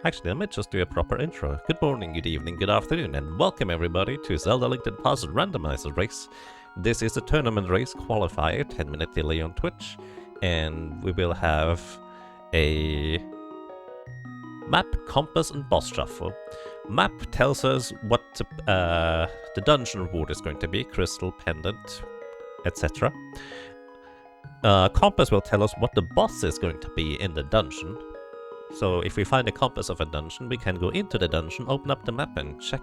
Actually, let me just do a proper intro. Good morning, good evening, good afternoon, and welcome everybody to Zelda ALTTP Randomizer race. This is a tournament race qualifier, 10-minute delay on Twitch, and we will have a map, compass, and boss shuffle. Map tells us what the dungeon reward is going to be, crystal, pendant, etc. Compass will tell us what the boss is going to be in the dungeon. So if we find a compass of a dungeon, we can go into the dungeon, open up the map and check.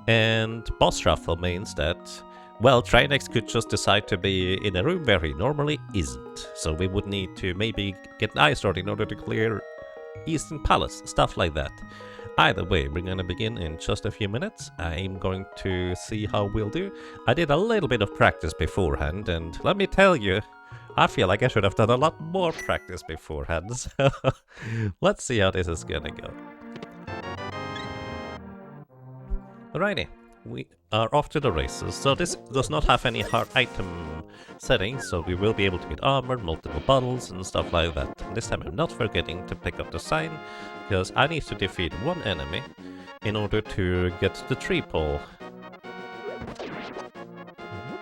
And boss shuffle means that, well, Trinex could just decide to be in a room where he normally isn't. So we would need to maybe get an ice sword in order to clear Eastern Palace, stuff like that. Either way, we're gonna begin in just a few minutes. I'm going to see how we'll do. I did a little bit of practice beforehand, and let me tell you, I feel like I should have done a lot more practice beforehand, so let's see how this is gonna go. Alrighty, we are off to the races. So this does not have any hard item settings, so we will be able to get armor, multiple bottles, and stuff like that. And this time I'm not forgetting to pick up the sign, because I need to defeat one enemy in order to get the tree pole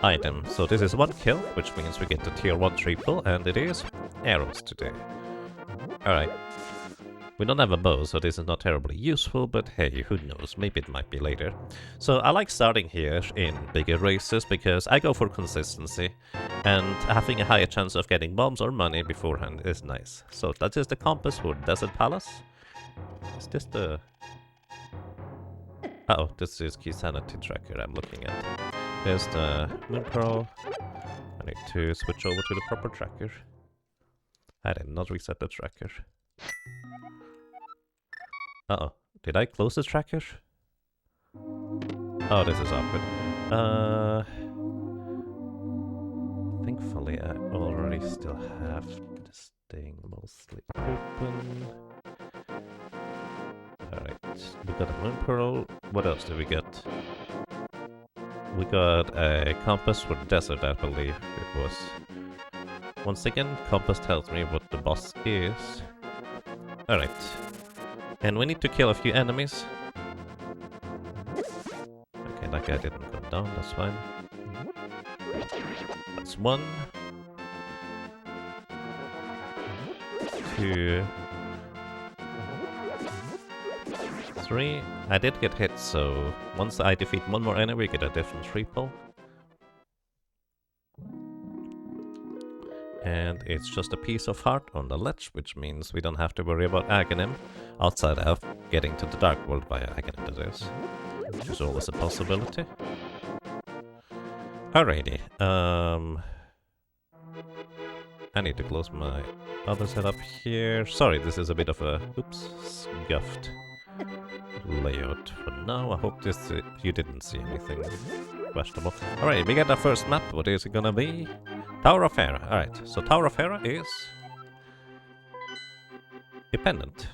item. So this is one kill, which means we get the tier 1 triple, and it is arrows today. Alright. We don't have a bow, so this is not terribly useful, but hey, who knows, maybe it might be later. So I like starting here in bigger races, because I go for consistency, and having a higher chance of getting bombs or money beforehand is nice. So that is the compass for Desert Palace. Is this the... Uh-oh, this is Key Sanity Tracker I'm looking at. There's the Moon Pearl. I need to switch over to the proper tracker. I did not reset the tracker. Uh-oh. Did I close the tracker? Oh, this is awkward. Thankfully, I already still have this thing mostly open. Alright, we got a Moon Pearl. What else did we get? We got a compass for the desert, I believe it was. Once again, compass tells me what the boss is. Alright. And we need to kill a few enemies. Okay, that guy didn't go down, that's fine. That's 1. 2. 3. I did get hit, so once I defeat one more enemy, we get a different triple. And it's just a piece of heart on the ledge, which means we don't have to worry about Aghanim outside of getting to the Dark World via Aghanim, that is. Which is always a possibility. Alrighty, I need to close my other setup here. Sorry, this is a bit of a, oops, scuffed layout for now. I hope this you didn't see anything questionable. Alright, we get our first map. What is it gonna be? Tower of Hera. Alright, so Tower of Hera is dependent.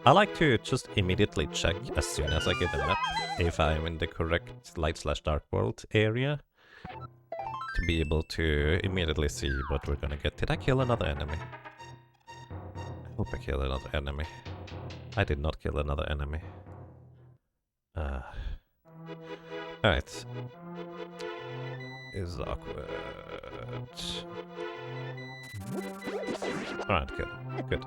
I like to just immediately check as soon as I get the map if I'm in the correct light/dark world area to be able to immediately see what we're gonna get. Did I kill another enemy? I hope I killed another enemy. I did not kill another enemy. Alright. Is awkward. Alright, good. Good.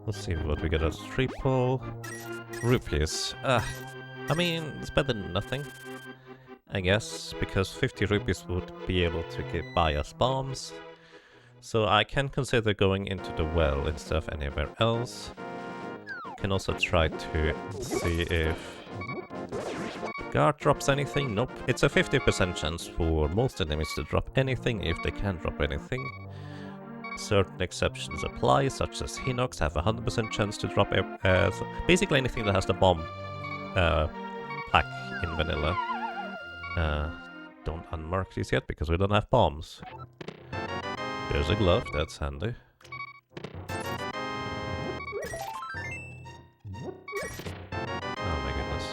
Let's see what we get as triple. Rupees. I mean, it's better than nothing, I guess, because 50 rupees would be able to buy us bombs. So I can consider going into the well instead of anywhere else. Can also try to see if guard drops anything. Nope. It's a 50% chance for most enemies to drop anything if they can drop anything. Certain exceptions apply, such as Hinox have a 100% chance to drop basically anything that has the bomb pack in vanilla. Don't unmark these yet because we don't have bombs. There's a glove, that's handy. Oh my goodness.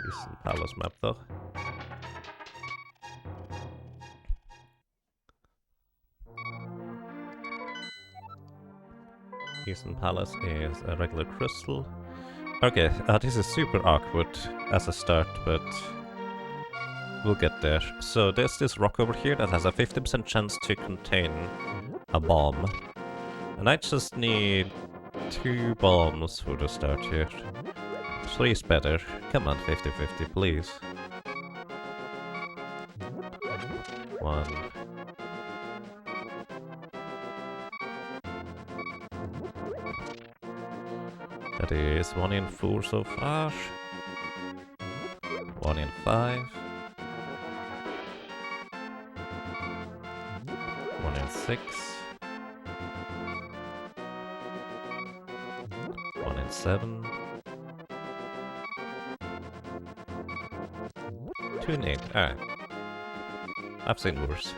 Eastern Palace map though. Eastern Palace is a regular crystal. Okay, this is super awkward as a start, but we'll get there. So there's this rock over here that has a 50% chance to contain a bomb. And I just need 2 bombs for the start here. 3 is better. Come on, 50-50, please. 1. That is 1 in 4 so far. 1 in 5. 1 in 6. 1 in 7. 2 in 8. Alright. I've seen worse.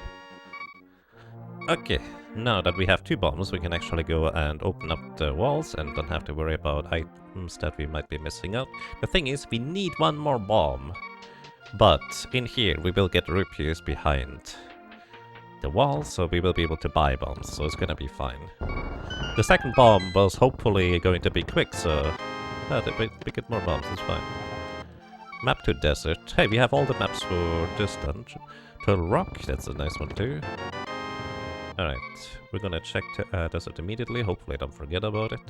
Okay, now that we have 2 bombs, we can actually go and open up the walls and don't have to worry about items that we might be missing out. The thing is, we need 1 more bomb. But in here, we will get rupees behind the wall, so we will be able to buy bombs, so it's gonna be fine. The second bomb was hopefully going to be quick, so we get more bombs, it's fine. Map to desert. Hey, we have all the maps for this dungeon. To rock, that's a nice one too. Alright, we're gonna check desert immediately, hopefully I don't forget about it.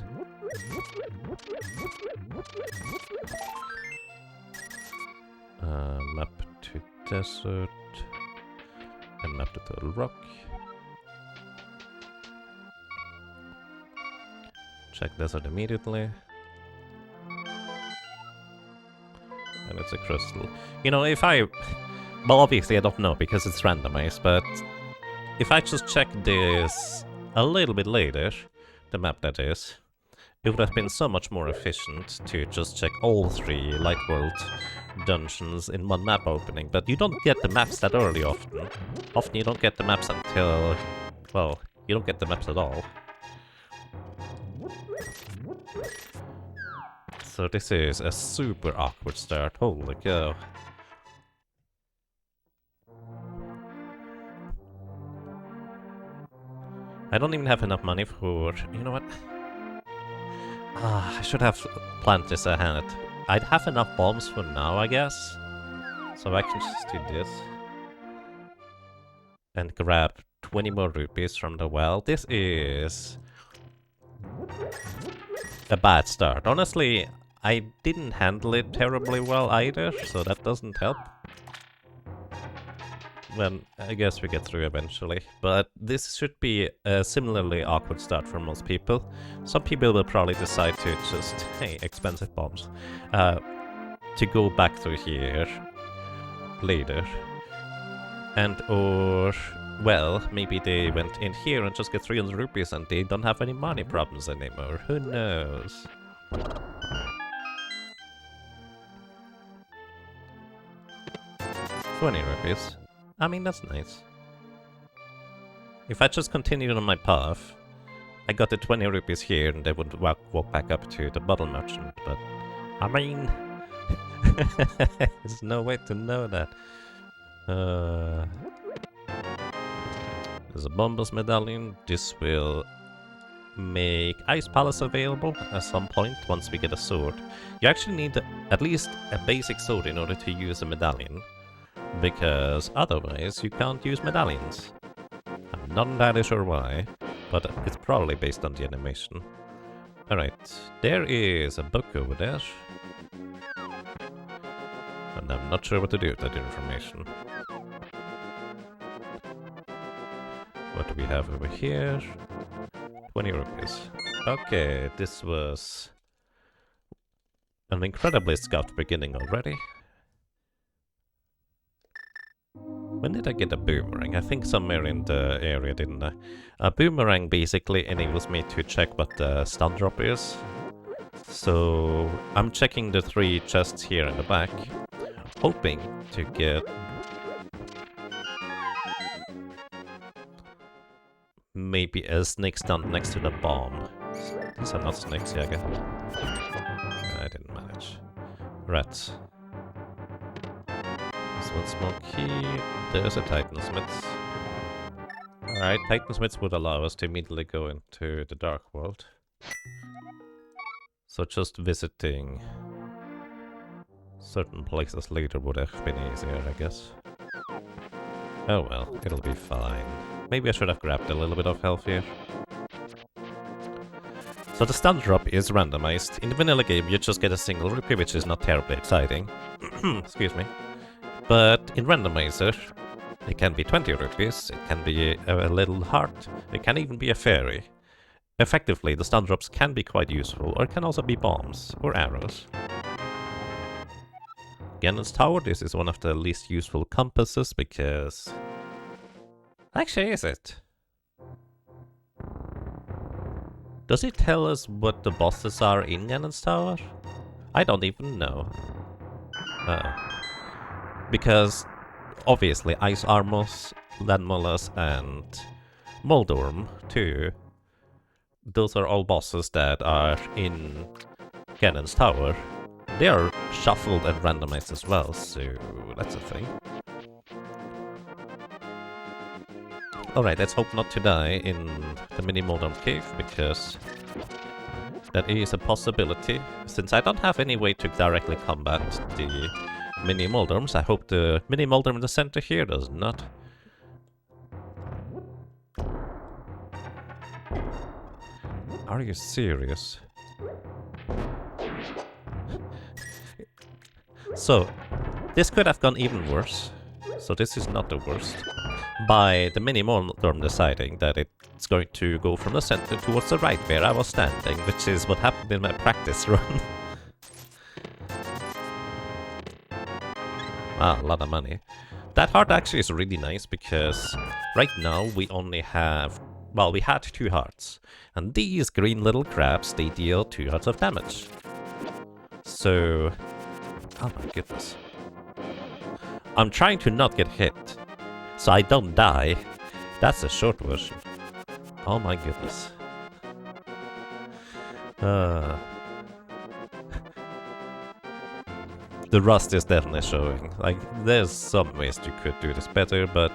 Map to desert. And map to Total Rock. Check desert immediately. And it's a crystal. You know, if I... Well, obviously I don't know because it's randomized, but... If I just check this a little bit later, the map that is, it would have been so much more efficient to just check all 3 Light World dungeons in one map opening, but you don't get the maps that early often. Often you don't get the maps until... well, you don't get the maps at all. So this is a super awkward start, holy cow. I don't even have enough money for... You know what? I should have planned this ahead. I'd have enough bombs for now, I guess. So I can just do this. And grab 20 more rupees from the well. This is... a bad start. Honestly, I didn't handle it terribly well either, so that doesn't help. Well, I guess we get through eventually, but this should be a similarly awkward start for most people. Some people will probably decide to just, hey, expensive bombs, to go back through here later. And or, well, maybe they went in here and just get 300 rupees and they don't have any money problems anymore. Who knows? ₹20. I mean, that's nice. If I just continued on my path, I got the 20 rupees here and they would walk back up to the bottle merchant, but I mean, there's no way to know that. There's a Bombus medallion. This will make Ice Palace available at some point once we get a sword. You actually need at least a basic sword in order to use a medallion, because otherwise you can't use medallions. I'm not entirely sure why, but it's probably based on the animation. Alright, there is a book over there. And I'm not sure what to do with that information. What do we have over here? 20 rupees. Okay, this was an incredibly scuffed beginning already. When did I get a boomerang? I think somewhere in the area, didn't I? A boomerang basically enables me to check what the stun drop is. So I'm checking the 3 chests here in the back, hoping to get maybe a snake stun next to the bomb. These are not snakes, yeah, I didn't manage. Rats. There's one smoke key. There's a Titansmith's. Alright, Titansmith's would allow us to immediately go into the Dark World. So just visiting certain places later would have been easier, I guess. Oh well, it'll be fine. Maybe I should have grabbed a little bit of health here. So the stun drop is randomized. In the vanilla game, you just get a single rupee, which is not terribly exciting. Excuse me. But in randomizer, it can be 20 rupees, it can be a little heart, it can even be a fairy. Effectively, the stun drops can be quite useful, or it can also be bombs or arrows. Ganon's Tower, this is one of the least useful compasses because... Actually, is it? Does it tell us what the bosses are in Ganon's Tower? I don't even know. Because, obviously, Ice Armos, Landmollas, and Moldorm, too. Those are all bosses that are in Ganon's Tower. They are shuffled and randomized as well, so that's a thing. Alright, let's hope not to die in the mini Moldorm cave, because that is a possibility. Since I don't have any way to directly combat the mini Moldorms, I hope the mini Moldorm in the center here does not. Are you serious? So, this could have gone even worse. So this is not the worst. By the mini Moldorm deciding that it's going to go from the center towards the right where I was standing, which is what happened in my practice run. Ah, a lot of money. That heart actually is really nice because right now we only have... Well, we had 2 hearts. And these green little crabs, they deal 2 hearts of damage. So... Oh my goodness. I'm trying to not get hit, so I don't die. That's the short version. Oh my goodness. The rust is definitely showing. Like, there's some ways you could do this better, but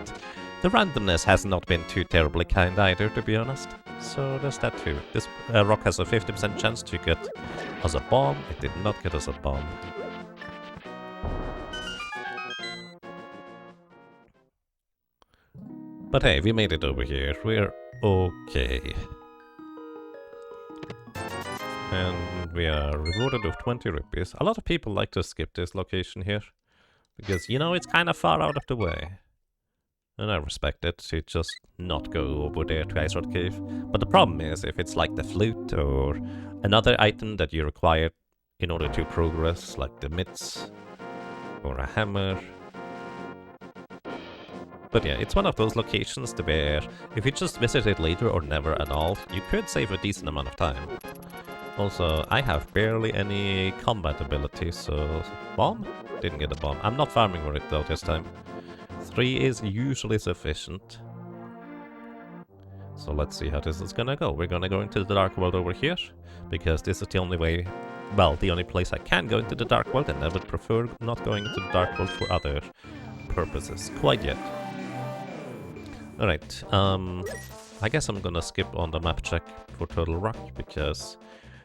the randomness has not been too terribly kind either, to be honest. So there's that too. This rock has a 50% chance to get us a bomb. It did not get us a bomb. But hey, we made it over here. We're okay. And we are rewarded with 20 rupees. A lot of people like to skip this location here. Because, you know, it's kind of far out of the way. And I respect it to just not go over there to Ice Rod Cave. But the problem is, if it's like the flute or another item that you require in order to progress, like the mitts or a hammer. But yeah, it's one of those locations where if you just visit it later or never at all, you could save a decent amount of time. Also, I have barely any combat ability, so... Bomb? Didn't get a bomb. I'm not farming for it though this time. 3 is usually sufficient. So let's see how this is gonna go. We're gonna go into the Dark World over here, because this is the only way... Well, the only place I can go into the Dark World, and I would prefer not going into the Dark World for other purposes. Quite yet. Alright, I guess I'm gonna skip on the map check for Turtle Rock, because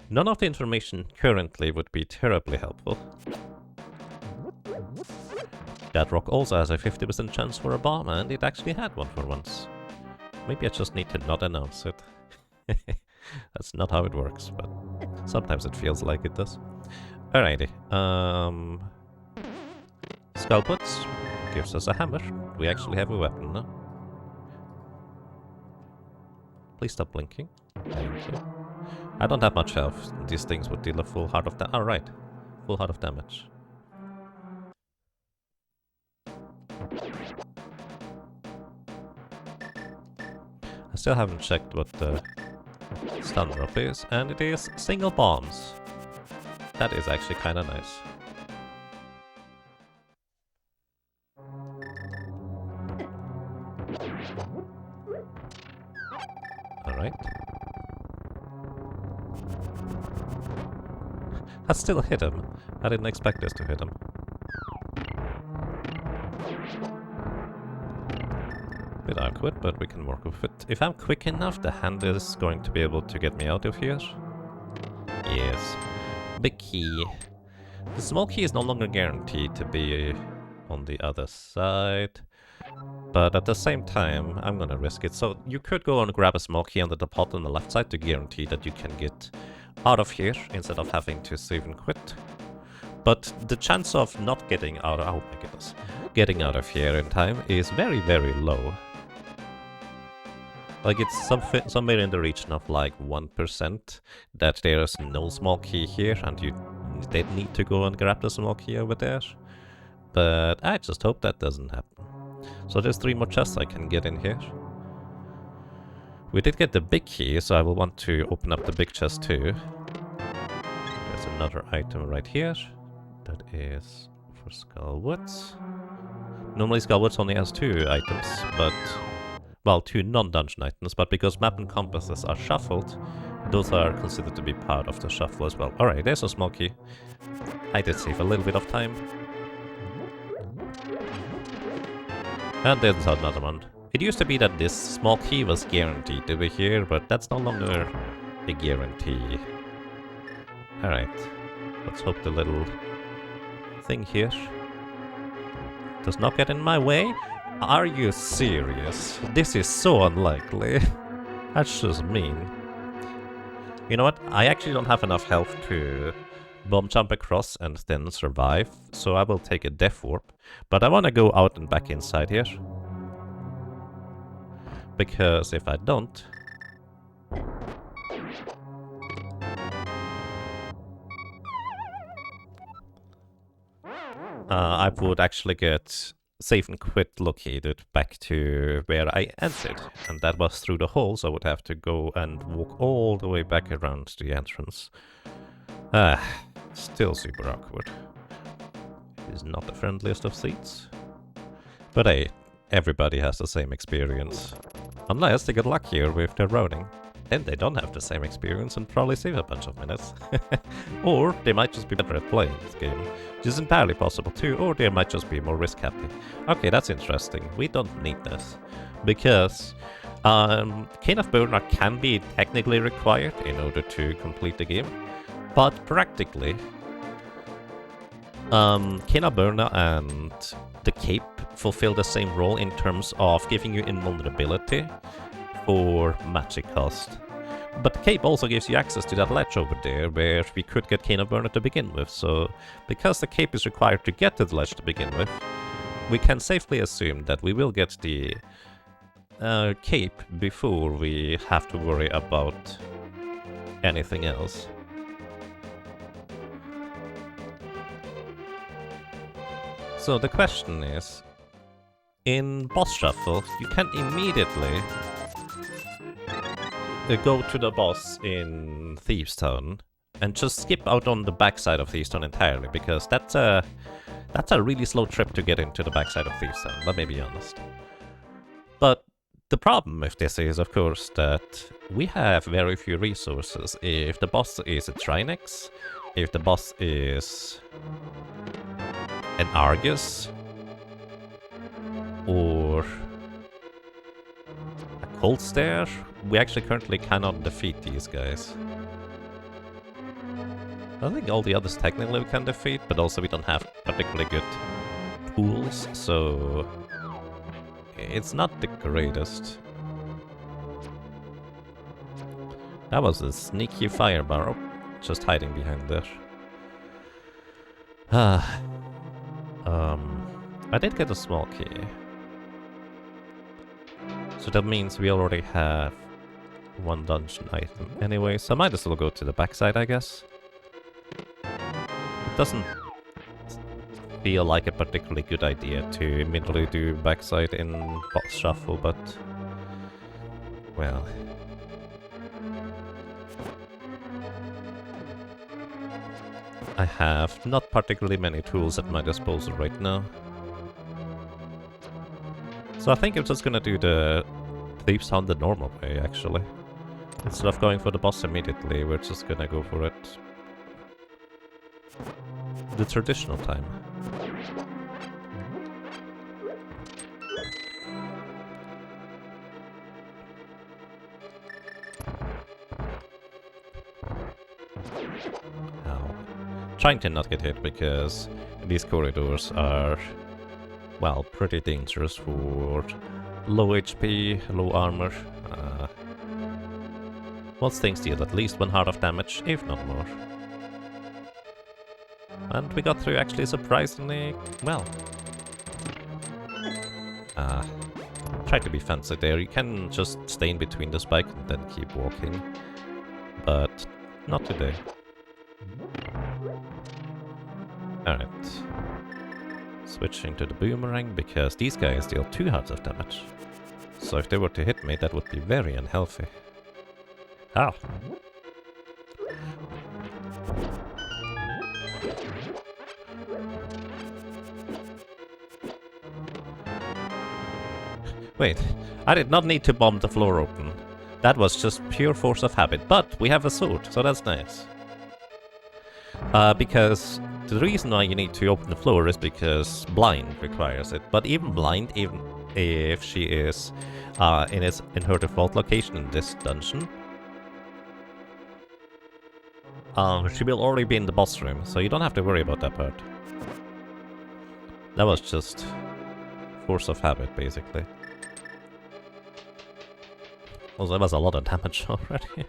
none of the information currently would be terribly helpful. That rock also has a 50% chance for a bomb, and it actually had one for once. Maybe I just need to not announce it. That's not how it works, but sometimes it feels like it does. Alrighty, Skullputs gives us a hammer. We actually have a weapon now. Please stop blinking. Thank you. I don't have much health. These things would deal a full heart of damage. Oh, right. Full heart of damage. I still haven't checked what the stun drop is, and it is single bombs. That is actually kind of nice. Alright. That still hit him. I didn't expect this to hit him. Bit awkward, but we can work with it. If I'm quick enough, the hand is going to be able to get me out of here. Yes. Big key. The small key is no longer guaranteed to be on the other side. But at the same time, I'm gonna risk it. So you could go and grab a small key under the pot on the left side to guarantee that you can get out of here instead of having to save and quit. But the chance of not getting out of, oh my goodness, getting out of here in time is very, very low. Like it's somewhere in the region of like 1% that there's no small key here and you did need to go and grab the small key over there. But I just hope that doesn't happen. So there's 3 more chests I can get in here. We did get the big key, so I will want to open up the big chest too. There's another item right here. That is for Skullwoods. Normally Skullwoods only has 2 items, but... well, 2 non-dungeon items, but because map and compasses are shuffled, those are considered to be part of the shuffle as well. Alright, there's a small key. I did save a little bit of time. And there's another one. It used to be that this small key was guaranteed to be here, but that's no longer a guarantee. Alright, let's hope the little thing here does not get in my way. Are you serious? This is so unlikely. That's just mean. You know what? I actually don't have enough health to bomb jump across and then survive, so I will take a death warp. But I want to go out and back inside here. Because if I don't... I would actually get save and quit located back to where I entered. And that was through the hole, so I would have to go and walk all the way back around the entrance. Still super awkward. It is not the friendliest of seats. But hey, everybody has the same experience. Unless they get luckier with their routing. Then they don't have the same experience and probably save a bunch of minutes. Or they might just be better at playing this game, which is entirely possible too, or they might just be more risk happy. Okay, that's interesting. We don't need this. Because Cane of Burner can be technically required in order to complete the game. But practically, Cane of Burner and the Cape fulfill the same role in terms of giving you invulnerability for magic cost. But the Cape also gives you access to that ledge over there, where we could get Cane of Burner to begin with, so because the Cape is required to get to the ledge to begin with, we can safely assume that we will get the Cape before we have to worry about anything else. So the question is, in boss shuffle, you can immediately go to the boss in Thieves Town and just skip out on the backside of Thieves Town entirely, because that's a really slow trip to get into the backside of Thieves Town, let me be honest. But the problem with this is, of course, that we have very few resources. If the boss is a Trinex, if the boss is an Argus, or a Cold Stare, we actually currently cannot defeat these guys. I think all the others technically we can defeat, but also we don't have particularly good tools, so it's not the greatest. That was a sneaky fire barrel, just hiding behind there. I did get a small key. So that means we already have one dungeon item anyway, so I might as well go to the backside, I guess. It doesn't feel like a particularly good idea to immediately do backside in boss shuffle, but... well... I have not particularly many tools at my disposal right now. So I think I'm just gonna do the Thieves Town the normal way, actually. Instead of going for the boss immediately, we're just gonna go for it the traditional time. Ow. Trying to not get hit because these corridors are, well, pretty dangerous for low HP, low armor. Most things deal at least 1 heart of damage, if not more. And we got through actually surprisingly well. Try to be fancy there. You can just stay in between the spike and then keep walking. But not today. Alright. Switching to the boomerang because these guys deal 2 hearts of damage. So if they were to hit me, that would be very unhealthy. Ah! Wait, I did not need to bomb the floor open. That was just pure force of habit, but we have a sword, so that's nice. Because the reason why you need to open the floor is because blind requires it. But even blind, even if she is in her default location in this dungeon, she will already be in the boss room, so you don't have to worry about that part. That was just force of habit, basically. Also, that was a lot of damage already.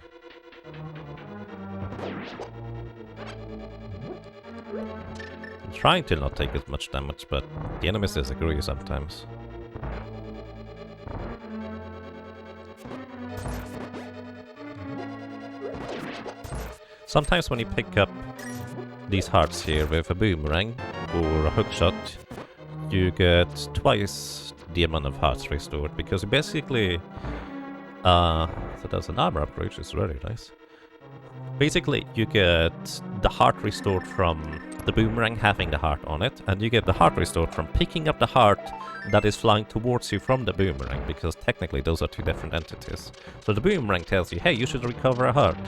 I'm trying to not take as much damage, but the enemies disagree sometimes. Sometimes when you pick up these hearts here with a boomerang or a hookshot, you get twice the amount of hearts restored, because you basically... so that's an armor upgrade, which is very nice. Basically, you get the heart restored from the boomerang having the heart on it, and you get the heart restored from picking up the heart that is flying towards you from the boomerang, because technically those are 2 different entities. So the boomerang tells you, hey, you should recover a heart.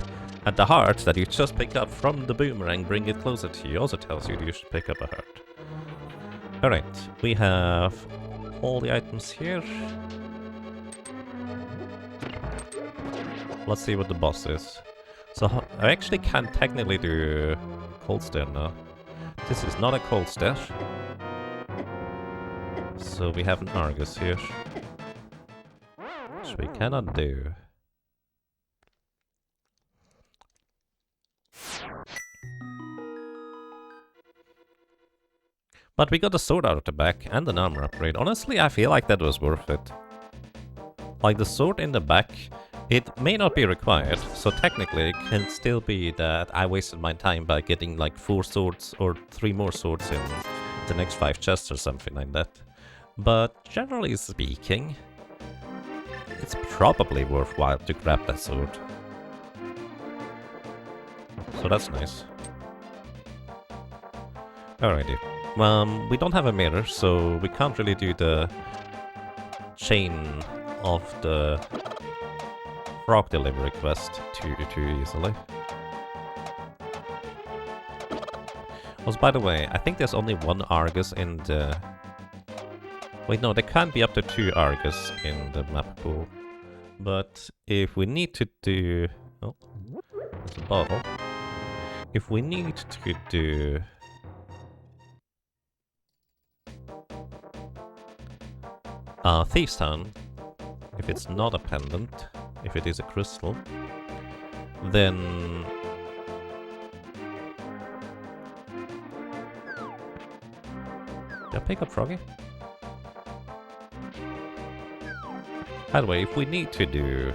And the heart that you just pick up from the boomerang, bring it closer to you, also tells you that you should pick up a heart. Alright, we have all the items here. Let's see what the boss is. So I actually can technically do cold stare now. This is not a cold stare. So we have an Argus here, which we cannot do. But we got a sword out of the back and an armor upgrade. Honestly, I feel like that was worth it. Like the sword in the back, it may not be required, so technically it can still be that I wasted my time by getting like 4 swords or 3 more swords in the next 5 chests or something like that. But generally speaking, it's probably worthwhile to grab that sword. So that's nice. Alrighty. We don't have a mirror, so we can't really do the chain of the frog delivery quest too easily. Also, by the way, I think there's only 1 Argus in the... Wait, no, there can be up to 2 Argus in the map pool. But if we need to do... Oh, there's a bottle. If we need to do... Thieves Town, if it's not a pendant, if it is a crystal, then... Did I pick up Froggy? By the way, if we need to do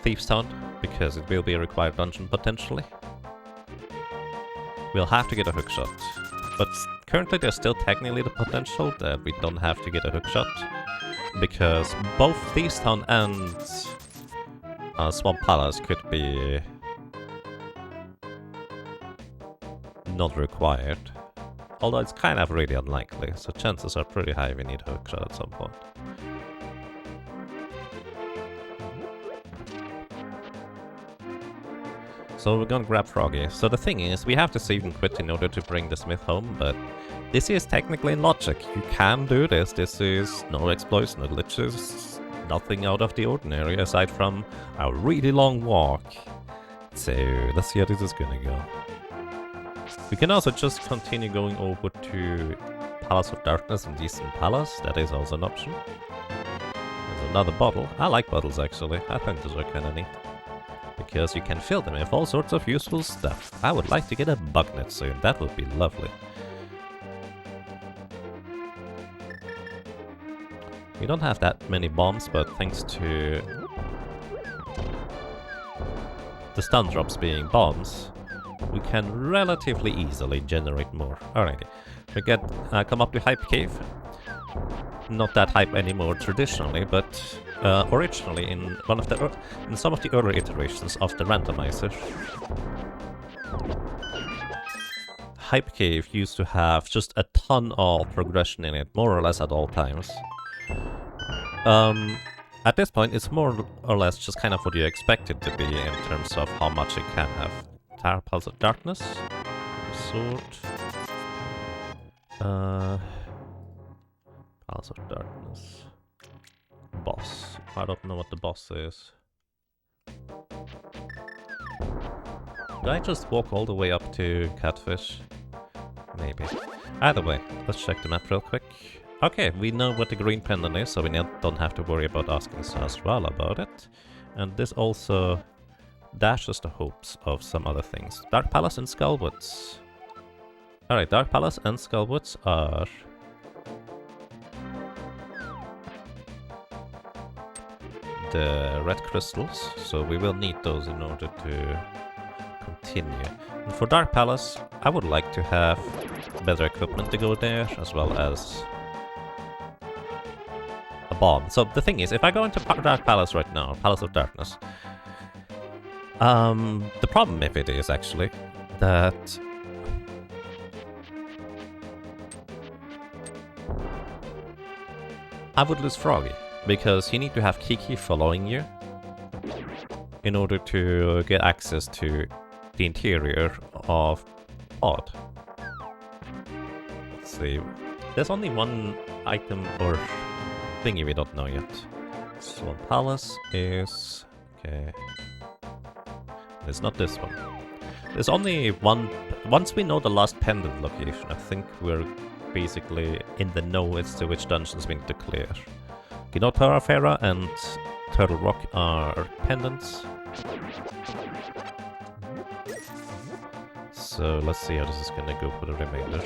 Thieves Town, because it will be a required dungeon potentially, we'll have to get a hookshot. But currently there's still technically the potential that we don't have to get a hookshot, because both Thieves Town and Swamp Palace could be not required. Although it's kind of really unlikely, so chances are pretty high we need a hookshot at some point. So we're gonna grab Froggy. So the thing is, we have to save and quit in order to bring the smith home, but this is technically in logic. You can do this. This is no exploits, no glitches. nothing out of the ordinary aside from a really long walk. So let's see how this is gonna go. We can also just continue going over to Palace of Darkness and Eastern Palace. That is also an option. There's another bottle. I like bottles actually. I think those are kind of neat. Because you can fill them with all sorts of useful stuff. I would like to get a bugnet soon. That would be lovely. We don't have that many bombs, but thanks to the stun drops being bombs, we can relatively easily generate more. Alrighty, we get come up to Hype Cave. Not that hype anymore traditionally, but originally in some of the earlier iterations of the randomizer, Hype Cave used to have just a ton of progression in it, more or less at all times. At this point, it's more or less just kind of what you expect it to be in terms of how much it can have. Pulse of Darkness, Sword, Pulse of Darkness, Boss. I don't know what the boss is. Do I just walk all the way up to Catfish? Maybe. Either way, let's check the map real quick. Okay, we know what the green pendant is, so we don't have to worry about asking Sazral about it. And this also dashes the hopes of some other things. Dark Palace and Skullwoods. Alright, Dark Palace and Skullwoods are... the red crystals, so we will need those in order to continue. And for Dark Palace, I would like to have better equipment to go there, as well as a bomb. So the thing is, if I go into Dark Palace right now, Palace of Darkness, the problem with it is actually that I would lose Froggy, because you need to have Kiki following you in order to get access to the interior of Odd. Let's see, there's only one item or thingy we don't know yet. So Palace is... okay. It's not this one. There's only one... once we know the last pendant location, I think we're basically in the know as to which dungeons we need to clear. Ginotaurafera and Turtle Rock are pendants. So let's see how this is gonna go for the remainder.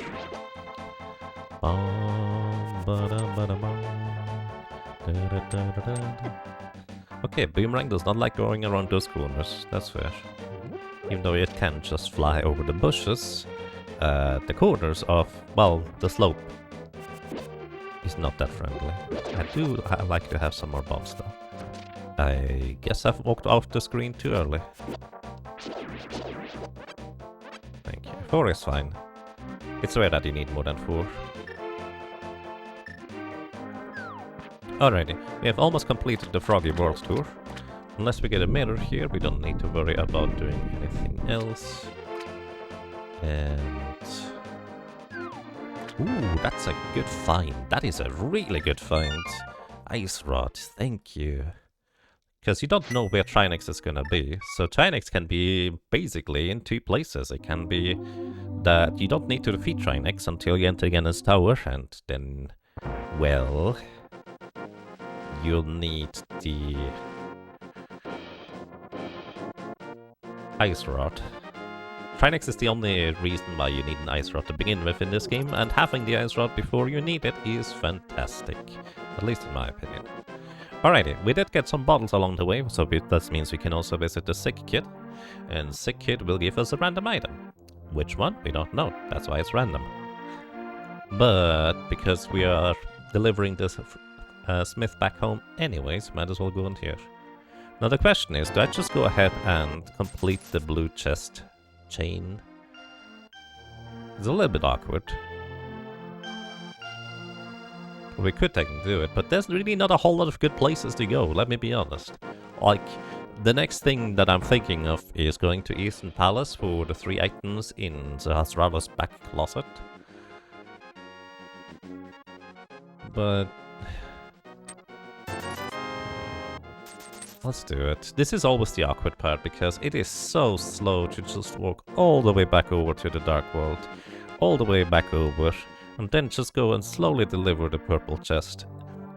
Okay, Boomerang does not like going around those corners, that's fair. Even though it can just fly over the bushes, the corners of, well, the slope is not that friendly. I like to have some more bombs though. I guess I've walked off the screen too early. Thank you. 4 is fine. It's rare that you need more than 4. Alrighty, we have almost completed the Froggy World Tour. Unless we get a mirror here, we don't need to worry about doing anything else. And... ooh, that's a good find. That is a really good find. Ice Rod, thank you. Because you don't know where Trinex is gonna be. So Trinex can be basically in 2 places. It can be that you don't need to defeat Trinex until you enter Genna's Tower, and then, well, you'll need the Ice Rod. Trinex is the only reason why you need an Ice Rod to begin with in this game, and having the Ice Rod before you need it is fantastic. At least in my opinion. Alrighty, we did get some bottles along the way, so that means we can also visit the Sick Kid. And Sick Kid will give us a random item. Which one? We don't know, that's why it's random. But because we are delivering this Smith back home anyways, might as well go in here. Now the question is, do I just go ahead and complete the blue chest chain? It's a little bit awkward. We could technically do it, but there's really not a whole lot of good places to go, let me be honest. Like, the next thing that I'm thinking of is going to Eastern Palace for the 3 items in Sahasrara's back closet. But let's do it. This is always the awkward part, because it is so slow to just walk all the way back over to the Dark World. All the way back over, and then just go and slowly deliver the purple chest.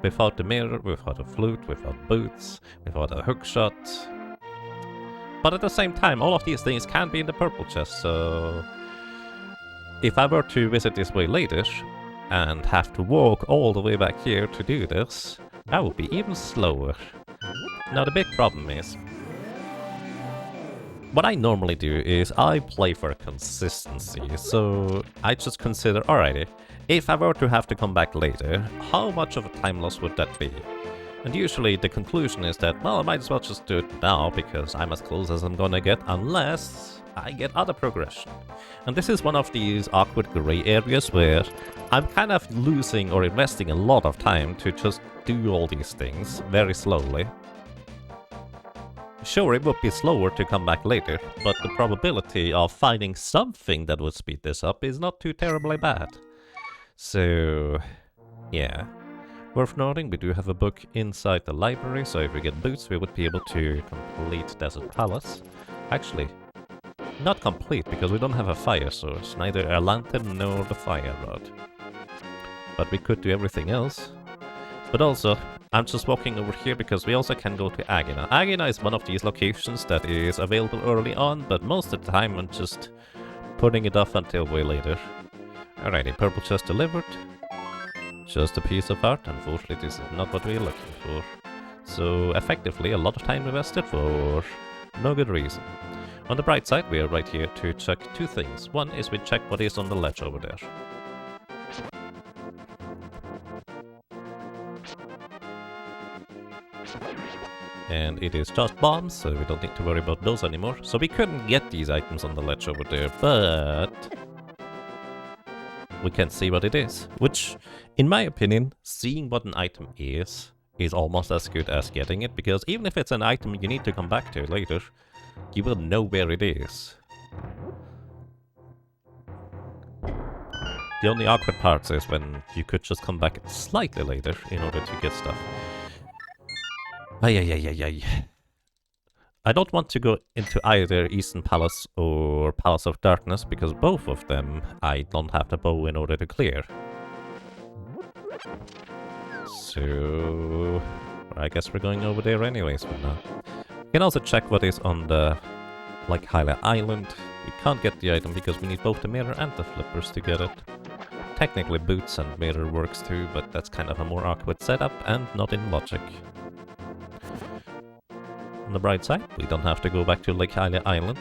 Without the mirror, without a flute, without boots, without a hookshot. But at the same time, all of these things can be in the purple chest, so... if I were to visit this way later, and have to walk all the way back here to do this, that would be even slower. Now the big problem is... what I normally do is I play for consistency, so I just consider, alrighty, if I were to have to come back later, how much of a time loss would that be? And usually the conclusion is that, well, I might as well just do it now, because I'm as close as I'm gonna get, unless I get other progression. And this is one of these awkward grey areas where I'm kind of losing or investing a lot of time to just do all these things very slowly. Sure, it would be slower to come back later, but the probability of finding something that would speed this up is not too terribly bad. So, yeah. Worth noting, we do have a book inside the library, so if we get boots, we would be able to complete Desert Palace. Actually, not complete, because we don't have a fire source, neither a lantern nor the fire rod. But we could do everything else. But also, I'm just walking over here because we also can go to Agina. Agina is one of these locations that is available early on, but most of the time I'm just putting it off until way later. Alrighty, purple chest delivered. Just a piece of art. Unfortunately, this is not what we're looking for. So, effectively, a lot of time invested for no good reason. On the bright side, we are right here to check two things. One is we check what is on the ledge over there. And it is just bombs, so we don't need to worry about those anymore. So we couldn't get these items on the ledge over there, but... we can see what it is. Which, in my opinion, seeing what an item is almost as good as getting it, because even if it's an item you need to come back to later, you will know where it is. The only awkward part is when you could just come back slightly later in order to get stuff. Ay. I don't want to go into either Eastern Palace or Palace of Darkness, because both of them I don't have the bow in order to clear. So... I guess we're going over there anyways for now. We can also check what is on the like Hylia Island. We can't get the item because we need both the mirror and the flippers to get it. Technically boots and mirror works too, but that's kind of a more awkward setup and not in logic. On the bright side, we don't have to go back to Lake Hylia Island,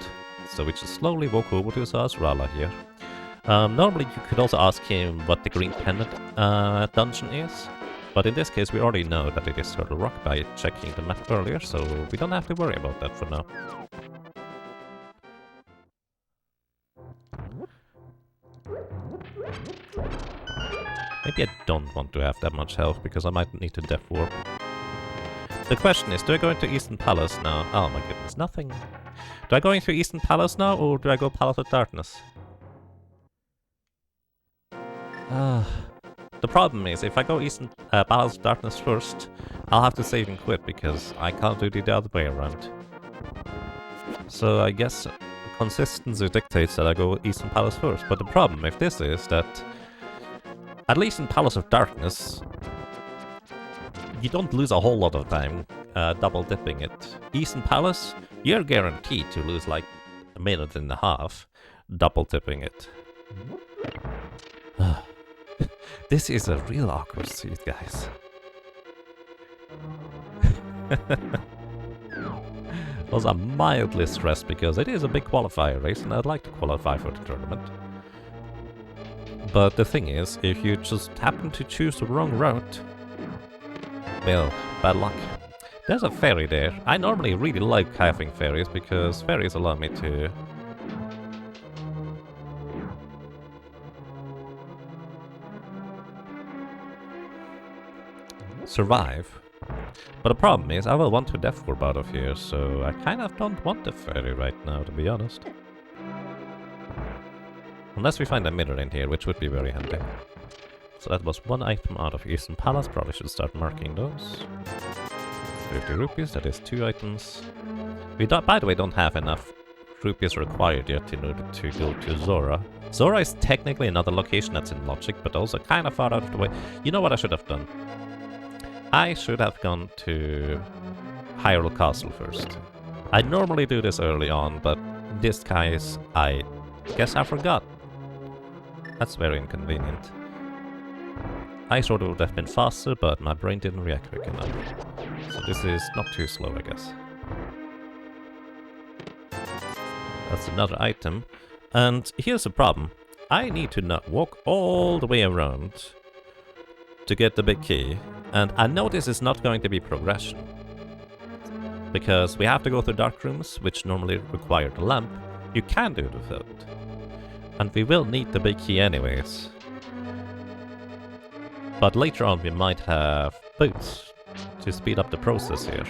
so we just slowly walk over to Sazrala here. Normally you could also ask him what the Green Pendant dungeon is, but in this case we already know that it is Turtle Rock by checking the map earlier, so we don't have to worry about that for now. Maybe I don't want to have that much health, because I might need to Death Warp. The question is, do I go into Eastern Palace now? Oh my goodness, nothing. Do I go into Eastern Palace now, or do I go Palace of Darkness? The problem is, if I go Eastern Palace of Darkness first, I'll have to save and quit, because I can't do it the other way around. So I guess consistency dictates that I go Eastern Palace first, but the problem with this is that, at least in Palace of Darkness, you don't lose a whole lot of time double dipping it. Eastern Palace, you're guaranteed to lose like a minute and a half double dipping it. This is a real awkward seat, guys. I was mildly stressed because it is a big qualifier race and I'd like to qualify for the tournament. But the thing is, if you just happen to choose the wrong route, well, bad luck. There's a ferry there. I normally really like having ferries because ferries allow me to survive. But the problem is, I will want to Death Warp out of here, so I kind of don't want the ferry right now, to be honest. Unless we find a mirror in here, which would be very handy. So that was one item out of Eastern Palace, probably should start marking those. 50 rupees, that is 2 items. We don't, by the way, don't have enough rupees required yet in order to go to Zora. Zora is technically another location that's in logic, but also kind of far out of the way. You know what I should have done? I should have gone to Hyrule Castle first. I normally do this early on, but this case, I guess I forgot. That's very inconvenient. I thought it would have been faster, but my brain didn't react quick enough. So this is not too slow, I guess. That's another item. And here's the problem. I need to not walk all the way around to get the big key. And I know this is not going to be progression. Because we have to go through dark rooms, which normally require the lamp. You can do it without. And we will need the big key anyways. But later on we might have boots to speed up the process here.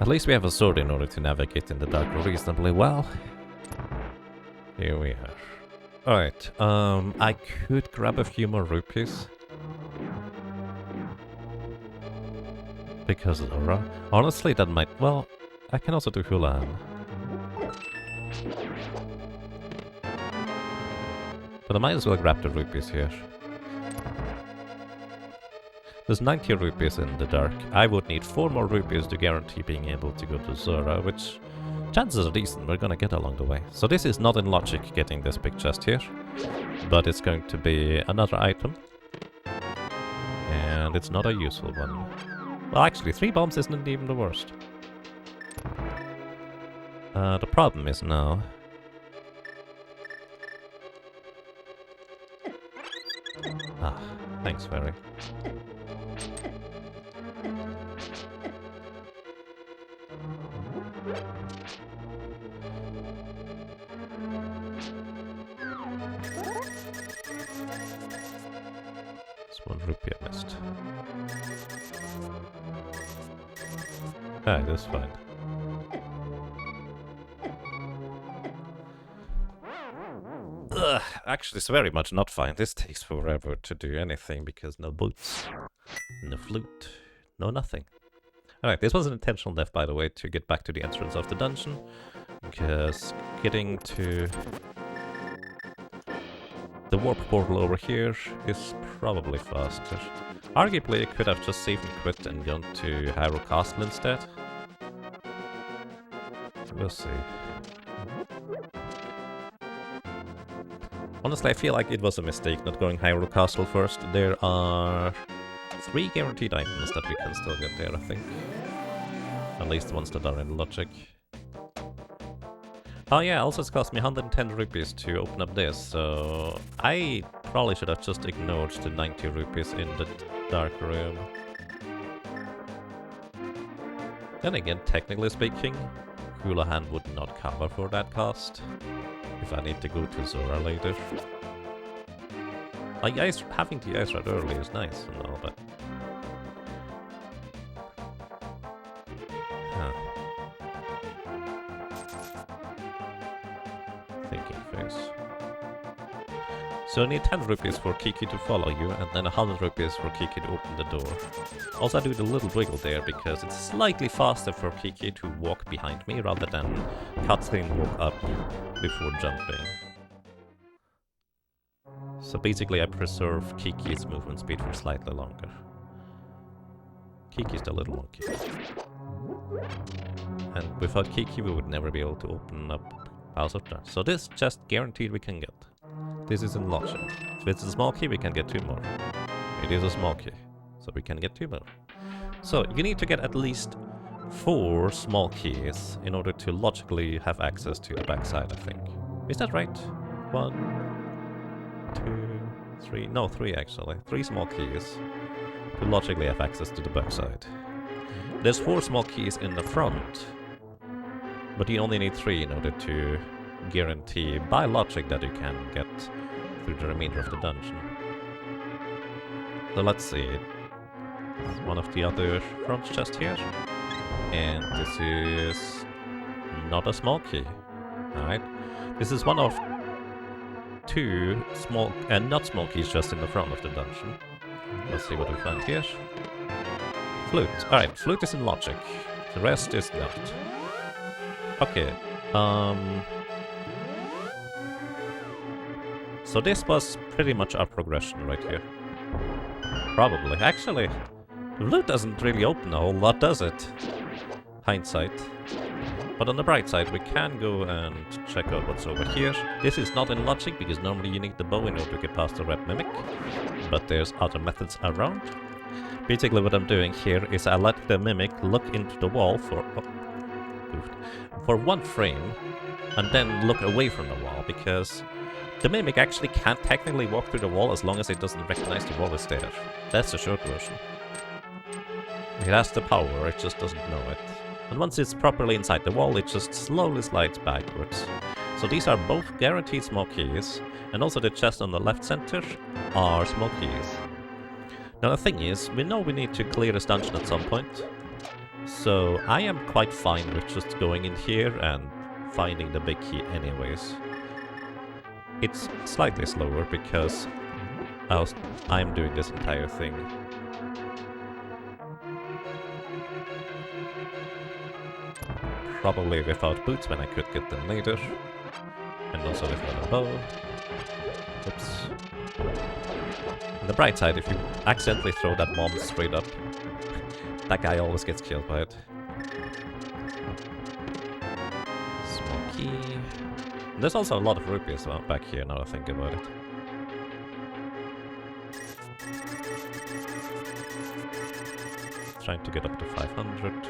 At least we have a sword in order to navigate in the dark reasonably well. Here we are. Alright, I could grab a few more rupees. Because Zora. Honestly, that might... Well, I can also do Hula. But I might as well grab the rupees here. There's 90 rupees in the dark. I would need 4 more rupees to guarantee being able to go to Zora, which chances are decent we're gonna get along the way. So this is not in logic getting this big chest here, but it's going to be another item. And it's not a useful one. Well, actually, 3 bombs isn't even the worst. The problem is now... Ah, thanks, Fairy. There's 1 rupee I missed. Ah, that's fine. Ugh, actually, it's very much not fine. This takes forever to do anything because no boots, no flute, no nothing. Alright, this was an intentional death, by the way, to get back to the entrance of the dungeon, because getting to the warp portal over here is probably faster. Arguably, I could have just saved and quit and gone to Hyrule Castle instead. We'll see. Honestly, I feel like it was a mistake not going Hyrule Castle first. There are 3 guaranteed items that we can still get there, I think. At least the ones that are in logic. Oh yeah, also it's cost me 110 rupees to open up this, so I probably should have just ignored the 90 rupees in the dark room. Then again, technically speaking, Hula Hand would not cover for that cost, if I need to go to Zora later. Like, having the ice right early is nice and all, but... Thinking face. So I need 10 rupees for Kiki to follow you, and then 100 rupees for Kiki to open the door. Also I do the little wiggle there, because it's slightly faster for Kiki to walk behind me, rather than cutscene walk up before jumping. So basically I preserve Kiki's movement speed for slightly longer. Kiki's the little monkey. And without Kiki we would never be able to open up House of Dark. So this just guaranteed we can get. This is in logic. If it's a small key we can get 2 more. It is a small key, so we can get 2 more. So you need to get at least 4 small keys in order to logically have access to the backside, I think. Is that right? 1, 2, 3... No, 3 actually. 3 small keys to logically have access to the backside. There's 4 small keys in the front, but you only need 3 in order to guarantee by logic that you can get through the remainder of the dungeon. So let's see. Is one of the other fronts just here? And this is not a small key. Alright. This is one of two small, not small keys just in the front of the dungeon. Let's see what we find here. Flute. Alright, flute is in logic. The rest is not. Okay. So this was pretty much our progression right here. Probably. Actually, the flute doesn't really open a whole lot, does it? Hindsight. But on the bright side, we can go and check out what's over here. This is not in logic, because normally you need the bow in order to get past the red mimic. But there's other methods around. Basically what I'm doing here is I let the mimic look into the wall for one frame, and then look away from the wall, because the mimic actually can't technically walk through the wall as long as it doesn't recognize the wall is there. That's the short version. It has the power, it just doesn't know it. And once it's properly inside the wall, it just slowly slides backwards. So these are both guaranteed small keys, and also the chest on the left center are small keys. Now the thing is, we know we need to clear this dungeon at some point, so I am quite fine with just going in here and finding the big key anyways. It's slightly slower because I'm doing this entire thing. Probably without boots when I could get them later. And also without a bow. Oops. On the bright side, if you accidentally throw that bomb straight up, that guy always gets killed by it. Small key. There's also a lot of rupees back here now that I think about it. Trying to get up to 500.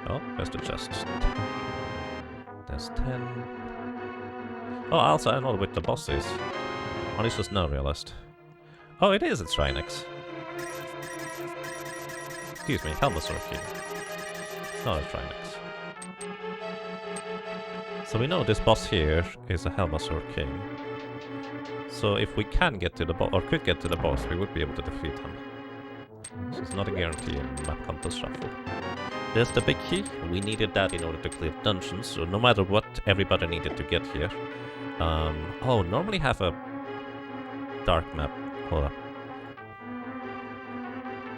Oh, there's the chest. There's 10. Oh, also I know what the boss is. Oh, it's just now realized. Oh, it is, it's Rhinex. Excuse me, Helmasaur King. No, it's Rhinex. So we know this boss here is a Helmasaur King. So if we can get to the boss, or could get to the boss, we would be able to defeat him. So it's not a guarantee in Map Compass Shuffle. There's the big key. We needed that in order to clear dungeons, so no matter what, everybody needed to get here. Oh, normally have a dark map. Hold up.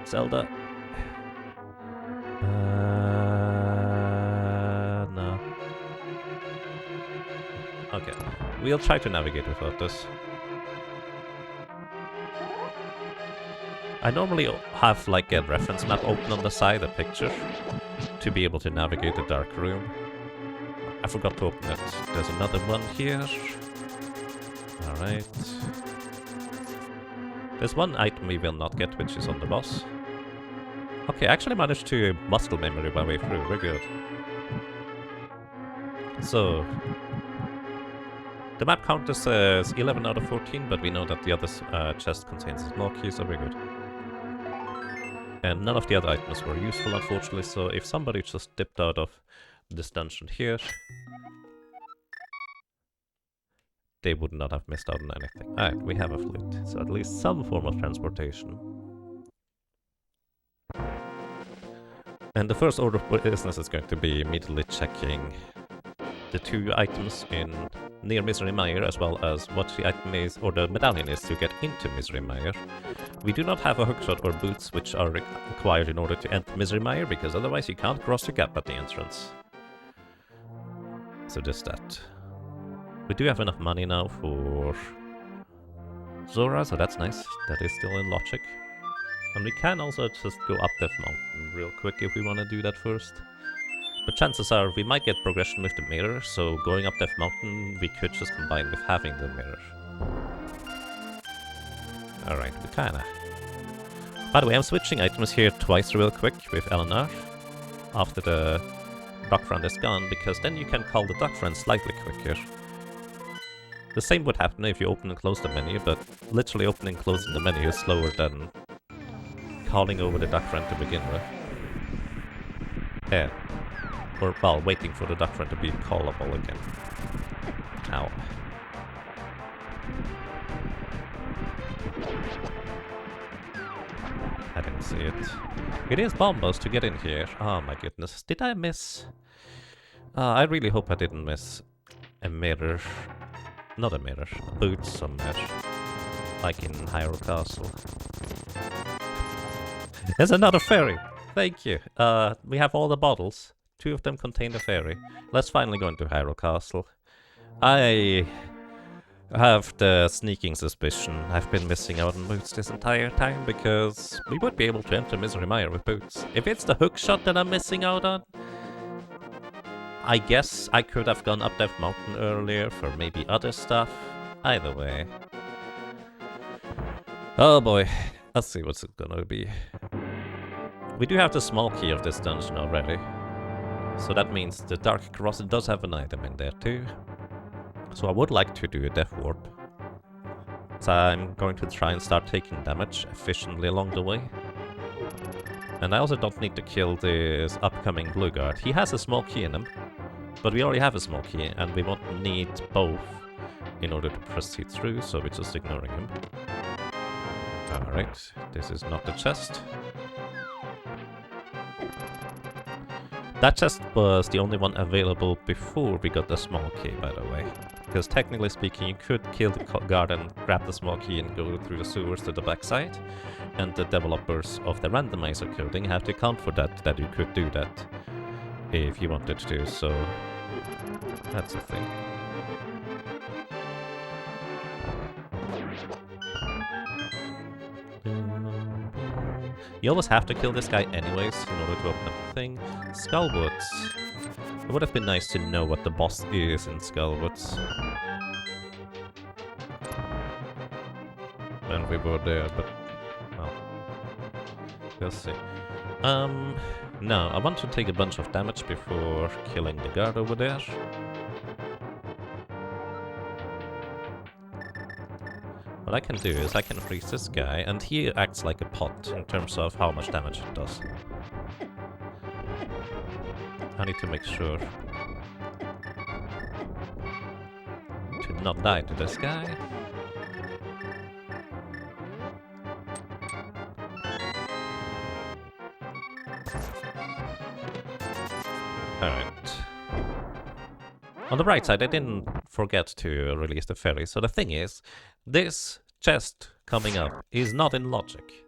Zelda. No. Okay. We'll try to navigate without this. I normally have like a reference map open on the side, a picture, to be able to navigate the dark room. I forgot to open it. There's another one here. Alright. There's one item we will not get, which is on the boss. Okay, I actually managed to muscle memory my way through. We're good. So, the map counter says 11 out of 14, but we know that the other chest contains a small key, so we're good. And none of the other items were useful, unfortunately, so if somebody just dipped out of this dungeon here, they would not have missed out on anything. Alright, we have a flute, so at least some form of transportation. And the first order of business is going to be immediately checking the two items in near Misery Mire, as well as what the item is, or the medallion is, to get into Misery Mire. We do not have a hookshot or boots, which are required in order to enter Misery Mire, because otherwise you can't cross the gap at the entrance. So just that. We do have enough money now for Zora, so that's nice. That is still in logic. And we can also just go up Death Mountain real quick if we want to do that first. But chances are we might get progression with the mirror, so going up Death Mountain we could just combine with having the mirror. Alright, we kinda. By the way, I'm switching items here twice real quick with Eleanor after the duck friend is gone, because then you can call the duck friend slightly quicker. The same would happen if you open and close the menu, but literally opening and closing the menu is slower than calling over the duck friend to begin with. Yeah. Or, well, waiting for the duck friend to be callable again. Ow. I didn't see it. It is bombos to get in here. Oh my goodness. Did I miss? I really hope I didn't miss a mirror. Not a mirror. A boot somewhere. Like in Hyrule Castle. There's another fairy! Thank you. We have all the bottles. 2 of them contain the fairy. Let's finally go into Hyrule Castle. I have the sneaking suspicion I've been missing out on boots this entire time, because we would be able to enter Misery Mire with boots. If it's the hook shot that I'm missing out on, I guess I could have gone up Death Mountain earlier for maybe other stuff. Either way. Oh boy, let's see what's it gonna be. We do have the small key of this dungeon already. So that means the Dark Corrosive does have an item in there too. So I would like to do a Death Warp. So I'm going to try and start taking damage efficiently along the way. And I also don't need to kill this upcoming blue guard. He has a small key in him. But we already have a small key and we won't need both in order to proceed through, so we're just ignoring him. Alright, this is not the chest. That chest was the only one available before we got the small key, by the way. Because technically speaking, you could kill the guard and grab the small key and go through the sewers to the backside. And the developers of the randomizer coding have to account for that you could do that if you wanted to, so that's a thing. You always have to kill this guy anyways in order to open up the thing. Skullwoods. It would have been nice to know what the boss is in Skullwoods when we were there, but well, we'll see. No, I want to take a bunch of damage before killing the guard over there. What I can do is I can freeze this guy, and he acts like a pot in terms of how much damage it does. I need to make sure to not die to this guy. Alright. On the bright side, I didn't forget to release the fairy, so the thing is, this chest coming up is not in logic.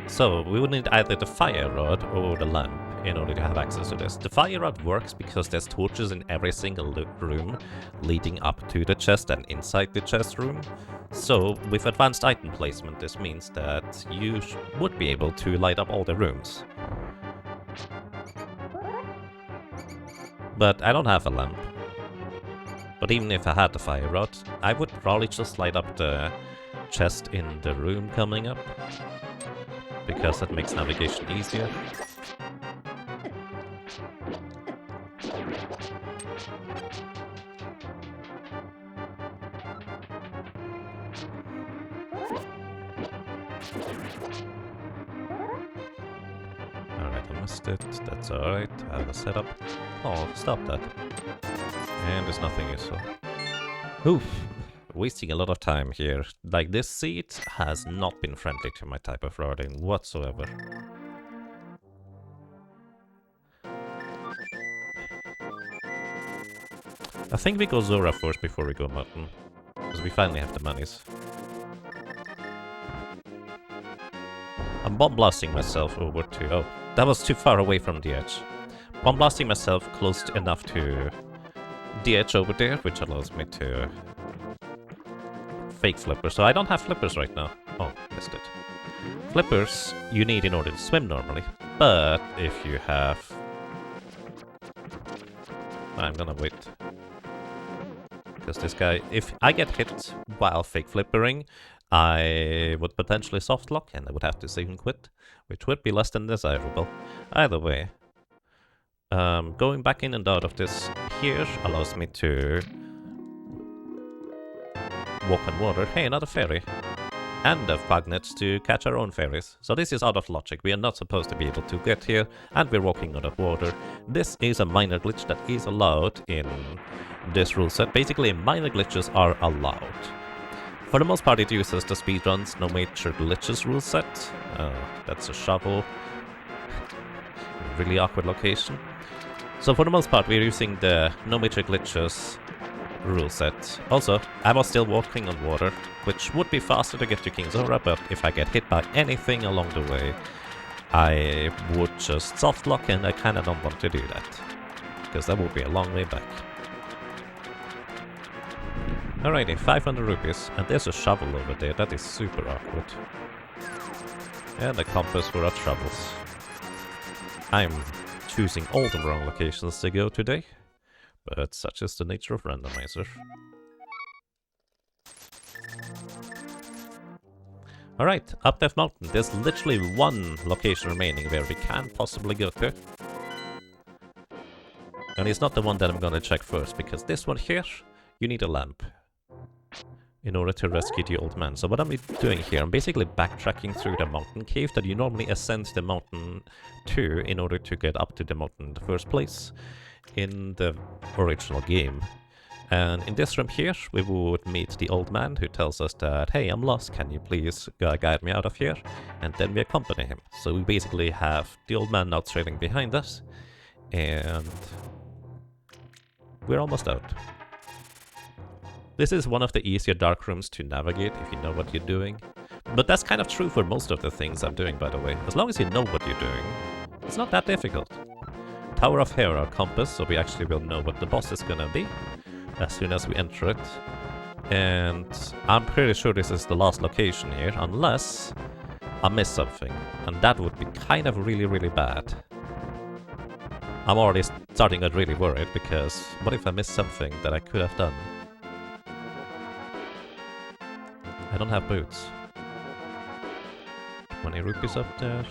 So we would need either the fire rod or the lamp in order to have access to this. The fire rod works because there's torches in every single room leading up to the chest and inside the chest room. So with advanced item placement, this means that you would be able to light up all the rooms. But I don't have a lamp. But even if I had the fire rod, I would probably just light up the chest in the room coming up, because that makes navigation easier. Alright, I missed it. That's alright. I have a setup. Oh, stop that. And there's nothing useful. Oof. Wasting a lot of time here. Like, this seat has not been friendly to my type of routing whatsoever. I think we go Zora first before we go Mutton. Because we finally have the monies. I'm bomb blasting myself over to... Oh, that was too far away from the edge. Bomb blasting myself close enough to the edge over there, which allows me to fake flippers. So I don't have flippers right now. Oh, missed it. Flippers you need in order to swim normally, but if you have... I'm gonna wait. Because this guy, if I get hit while fake flippering, I would potentially soft lock and I would have to save and quit, which would be less than desirable. Either way, going back in and out of this here allows me to walk on water. Hey, another fairy. And the magnets to catch our own fairies. So this is out of logic. We are not supposed to be able to get here, and we're walking on the water. This is a minor glitch that is allowed in this rule set. Basically, minor glitches are allowed. For the most part, it uses the speedruns, no major glitches rule set. That's a shovel. Really awkward location. So for the most part, we're using the no major glitches rule set. Also, I was still walking on water, which would be faster to get to King Zora, but if I get hit by anything along the way, I would just soft lock, and I kinda don't want to do that, because that would be a long way back. Alrighty, 500 rupees, and there's a shovel over there. That is super awkward. And a compass for our travels. I'm choosing all the wrong locations to go today, but such is the nature of Randomizer. Alright, up Death Mountain. There's literally one location remaining where we can possibly go to. And it's not the one that I'm gonna check first, because this one here, you need a lamp in order to rescue the old man. So what I'm doing here, I'm basically backtracking through the mountain cave that you normally ascend the mountain to in order to get up to the mountain in the first place in the original game. And in this room here, we would meet the old man who tells us that, hey, I'm lost, can you please guide me out of here? And then we accompany him. So we basically have the old man now trailing behind us, and we're almost out. This is one of the easier dark rooms to navigate if you know what you're doing. But that's kind of true for most of the things I'm doing, by the way. As long as you know what you're doing, it's not that difficult. Tower of Hera compass, so we actually will know what the boss is gonna be as soon as we enter it. And I'm pretty sure this is the last location here, unless I miss something. And that would be kind of really bad. I'm already starting to get really worried, because what if I miss something that I could have done? I don't have boots. 20 rupees up there.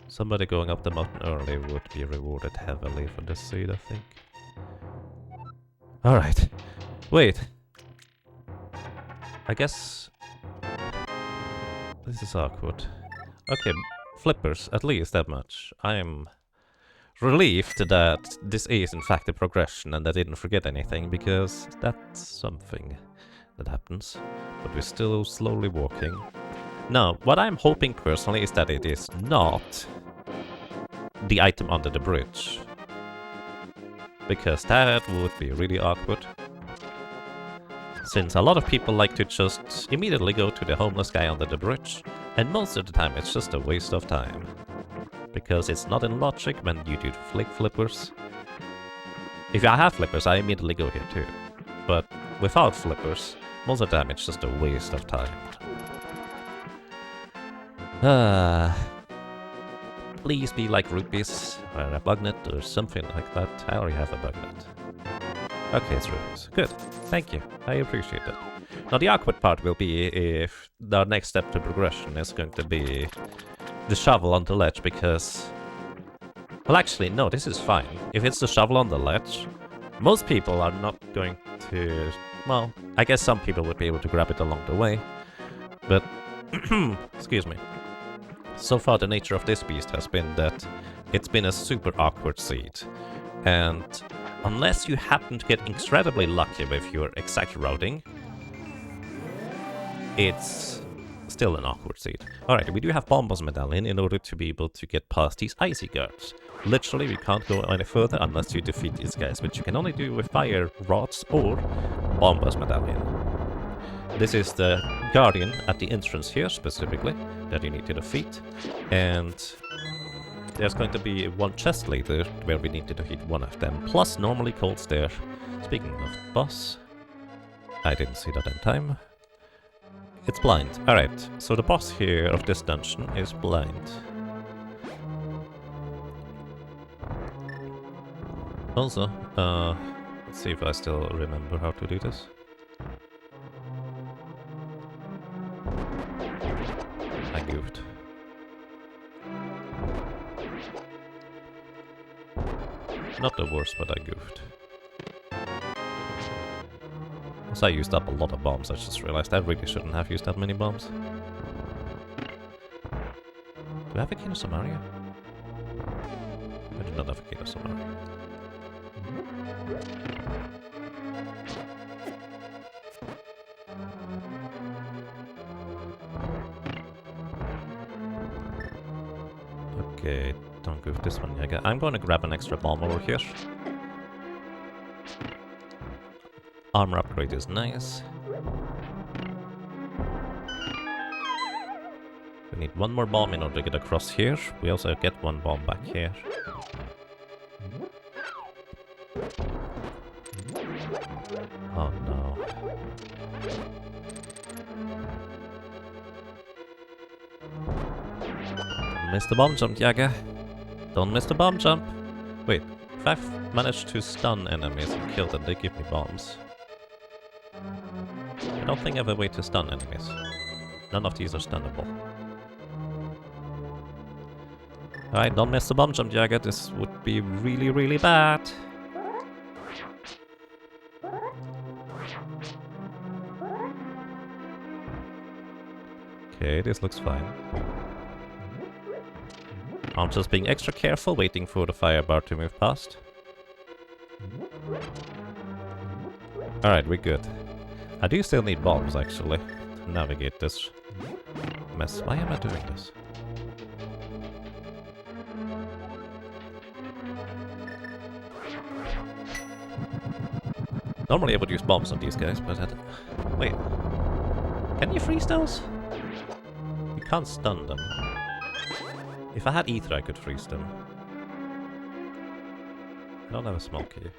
Somebody going up the mountain early would be rewarded heavily for this seed, I think. Alright. Wait. I guess... this is awkward. Okay, flippers, at least that much. I'm relieved that this is in fact a progression and I didn't forget anything, because that's something that happens. But we're still slowly walking. Now, what I'm hoping personally is that it is not the item under the bridge, because that would be really awkward. Since a lot of people like to just immediately go to the homeless guy under the bridge, and most of the time it's just a waste of time. Because it's not in logic when you do flippers. If I have flippers, I immediately go here too. But without flippers, most of the time it's just a waste of time. Please be like rupees, or a bugnet, or something like that. I already have a bugnet. Okay, it's rupees. Good. Thank you. I appreciate that. Now the awkward part will be if the next step to progression is going to be the shovel on the ledge, because... well, actually, no, this is fine. If it's the shovel on the ledge, most people are not going to... well, I guess some people would be able to grab it along the way, but... excuse me. So far, the nature of this beast has been that it's been a super awkward seed, and unless you happen to get incredibly lucky with your exact routing, it's still an awkward seed. Alright, we do have Bomber's Medallion in order to be able to get past these icy guards. Literally, we can't go any further unless you defeat these guys, which you can only do with fire rods or Bomber's Medallion. This is the guardian at the entrance here, specifically, that you need to defeat. And there's going to be one chest later where we need to defeat one of them, plus normally colds there. Speaking of boss, I didn't see that in time. It's blind. Alright, so the boss here of this dungeon is blind. Also, let's see if I still remember how to do this. I goofed. Not the worst, but I goofed. So I used up a lot of bombs, I just realized I really shouldn't have used that many bombs. Do I have a Kino Samaria? I do not have a Kino Samaria. Okay, don't goof this one, Jager. I'm going to grab an extra bomb over here. Armor upgrade is nice. We need one more bomb in order to get across here. We also get one bomb back here. Oh no. Don't miss the bomb jump, Jager. Don't miss the bomb jump. Wait, if I've managed to stun enemies and kill them, they give me bombs. I don't think I have a way to stun enemies. None of these are stunnable. Alright, don't miss the bomb jump, Jager. This would be really, really bad. Okay, this looks fine. I'm just being extra careful, waiting for the fire bar to move past. Alright, we're good. I do still need bombs, actually, to navigate this mess. Why am I doing this? Normally I would use bombs on these guys, but I don't... Wait. Can you freeze those? You can't stun them. If I had ether, I could freeze them. I don't have a small key.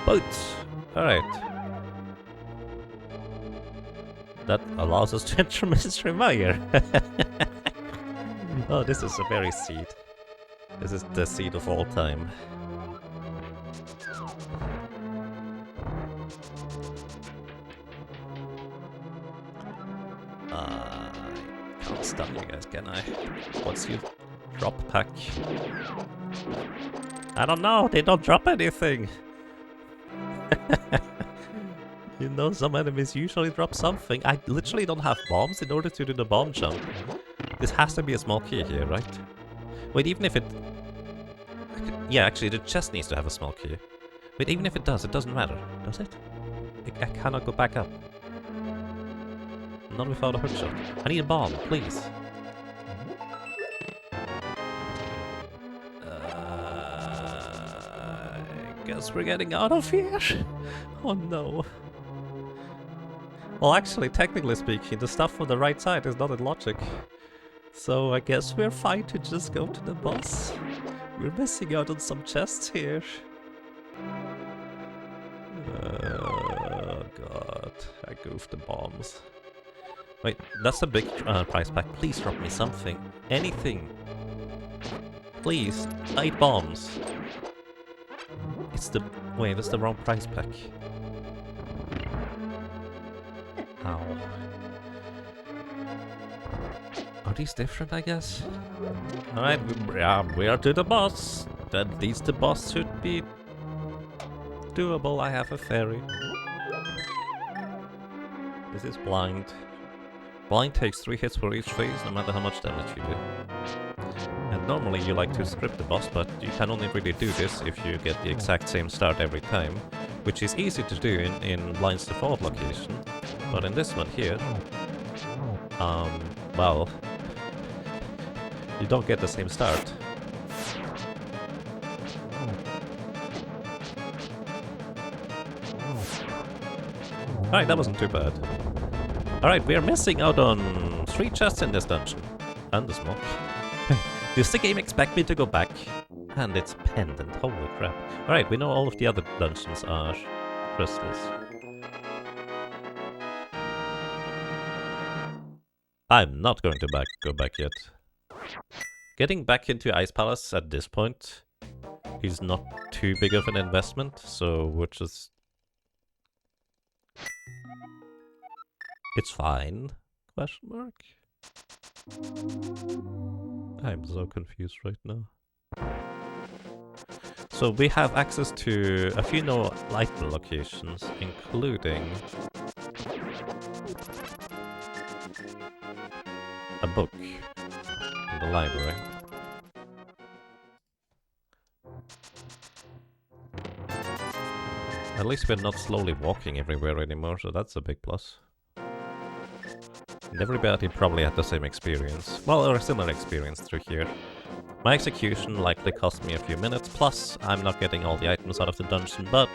Boats! Alright. That allows us to enter Mystery Mire. Oh, this is a very seed. This is the seed of all time. I can't stun you guys, can I? What's your drop pack? I don't know, they don't drop anything! You know, some enemies usually drop something. I literally don't have bombs in order to do the bomb jump. This has to be a small key here, right? Wait, even if it... Yeah, actually, the chest needs to have a small key. Wait, even if it does, it doesn't matter, does it? I cannot go back up. Not without a hookshot. I need a bomb, please. I guess we're getting out of here. Oh no. Well, actually, technically speaking, the stuff on the right side is not in logic. So I guess we're fine to just go to the boss. We're missing out on some chests here. Oh god, I goofed the bombs. Wait, that's a big prize pack. Please drop me something. Anything. Please, 8 bombs. It's the... Wait, that's the wrong prize pack. Ow. Are these different, I guess? Alright, we are to the boss. At least the boss should be doable. I have a fairy. This is blind. Blind takes 3 hits for each phase, no matter how much damage you do. And normally you like to script the boss, but you can only really do this if you get the exact same start every time, which is easy to do in Blind's default location. But in this one here, well, you don't get the same start. Alright, that wasn't too bad. Alright, we are missing out on 3 chests in this dungeon. And the smoke. Does the game expect me to go back? And it's pendant, holy crap. Alright, we know all of the other dungeons are crystals. I'm not going to go back yet. Getting back into Ice Palace at this point is not too big of an investment, so we're just... It's fine? Question mark? I'm so confused right now. So we have access to a few no item locations, including a book in the library. At least we're not slowly walking everywhere anymore, so that's a big plus. And everybody probably had the same experience. Well, or a similar experience through here. My execution likely cost me a few minutes, plus I'm not getting all the items out of the dungeon, but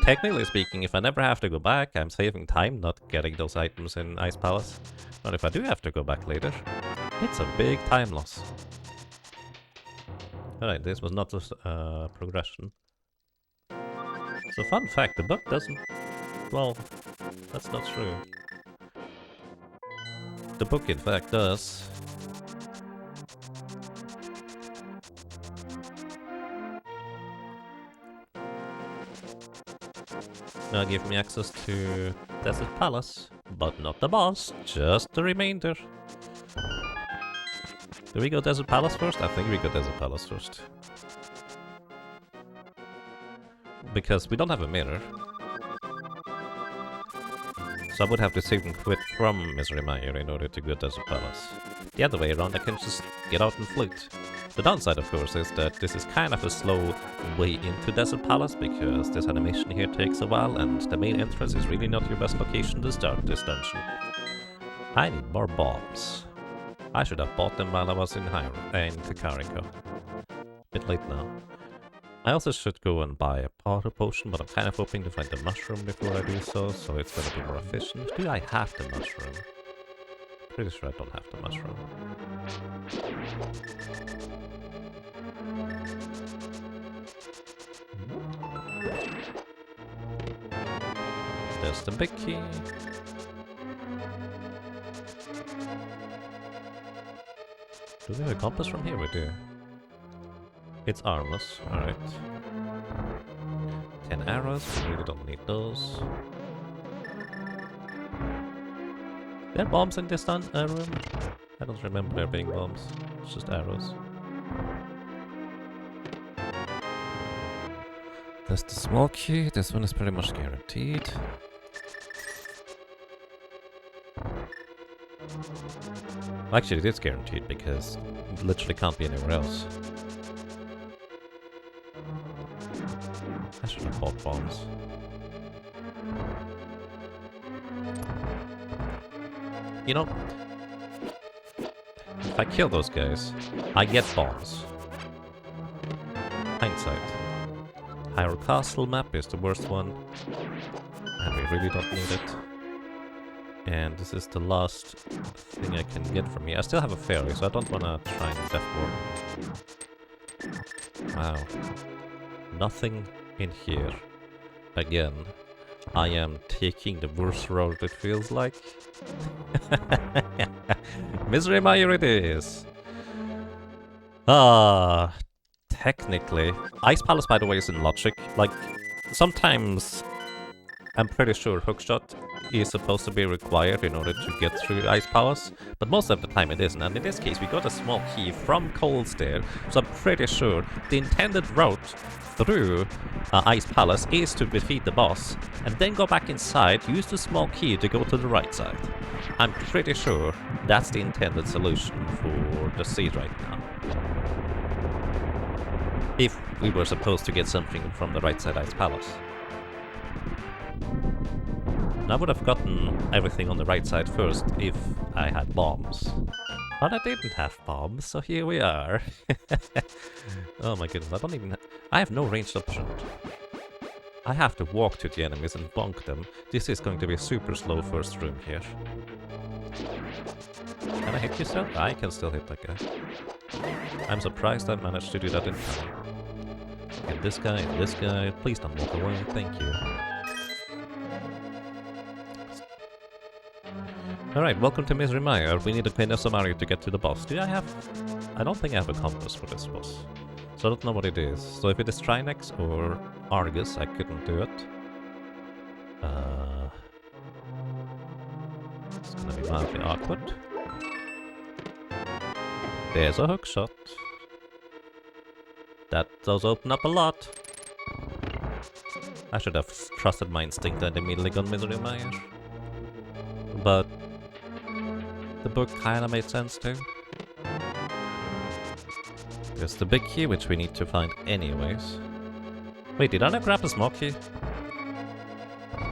technically speaking, if I never have to go back, I'm saving time not getting those items in Ice Palace. But if I do have to go back later, it's a big time loss. Alright, this was not a progression. So fun fact, the book doesn't... Well, that's not true. The book in fact does. Now give me access to Desert Palace, but not the boss, just the remainder. Do we go Desert Palace first? I think we go Desert Palace first. Because we don't have a mirror. So I would have to save and quit from Misery Mire in order to go Desert Palace. The other way around, I can just get out and flute. The downside, of course, is that this is kind of a slow way into Desert Palace, because this animation here takes a while, and the main entrance is really not your best location to start this dungeon. I need more bombs. I should have bought them while I was in Kakariko. Bit late now. I also should go and buy a powder potion, but I'm kind of hoping to find the mushroom before I do so it's gonna be more efficient. Do I have the mushroom? Pretty sure I don't have the mushroom. There's the big key. Do we have a compass from here? We do. It's armless, alright. 10 arrows, we really don't need those. There are bombs in this room? I don't remember there being bombs. It's just arrows. That's the small key. This one is pretty much guaranteed. Actually, it is guaranteed because it literally can't be anywhere else. I should have bought bombs. You know, if I kill those guys, I get bombs. Hindsight. Hyrule Castle map is the worst one, and we really don't need it. And this is the last thing I can get from here. I still have a fairy, so I don't want to try and Death Ward. Wow. Nothing in here. Again, I am taking the worst road, it feels like. Misery Mire it is! Technically. Ice Palace, by the way, is in logic. Like, sometimes I'm pretty sure hookshot is supposed to be required in order to get through Ice Palace, but most of the time it isn't, and in this case we got a small key from Cole's there, so I'm pretty sure the intended route through Ice Palace is to defeat the boss, and then go back inside, use the small key to go to the right side. I'm pretty sure that's the intended solution for the seed right now. If we were supposed to get something from the right side Ice Palace. I would have gotten everything on the right side first if I had bombs. But I didn't have bombs, so here we are. Oh my goodness, I have no ranged option. I have to walk to the enemies and bonk them. This is going to be a super slow first room here. Can I hit you still? I can still hit that guy. I'm surprised I managed to do that in time. And this guy, please don't walk away, thank you. Alright, welcome to Misery Mire. We need a Queen Mario to get to the boss. I don't think I have a compass for this boss. So I don't know what it is. So if it is Trinex or Argus, I couldn't do it. It's gonna be mildly awkward. There's a hook shot. That does open up a lot. I should have trusted my instinct and immediately gone Misery Mire. But the book kinda made sense too. There's the big key, which we need to find anyways. Wait, did I not grab the small key?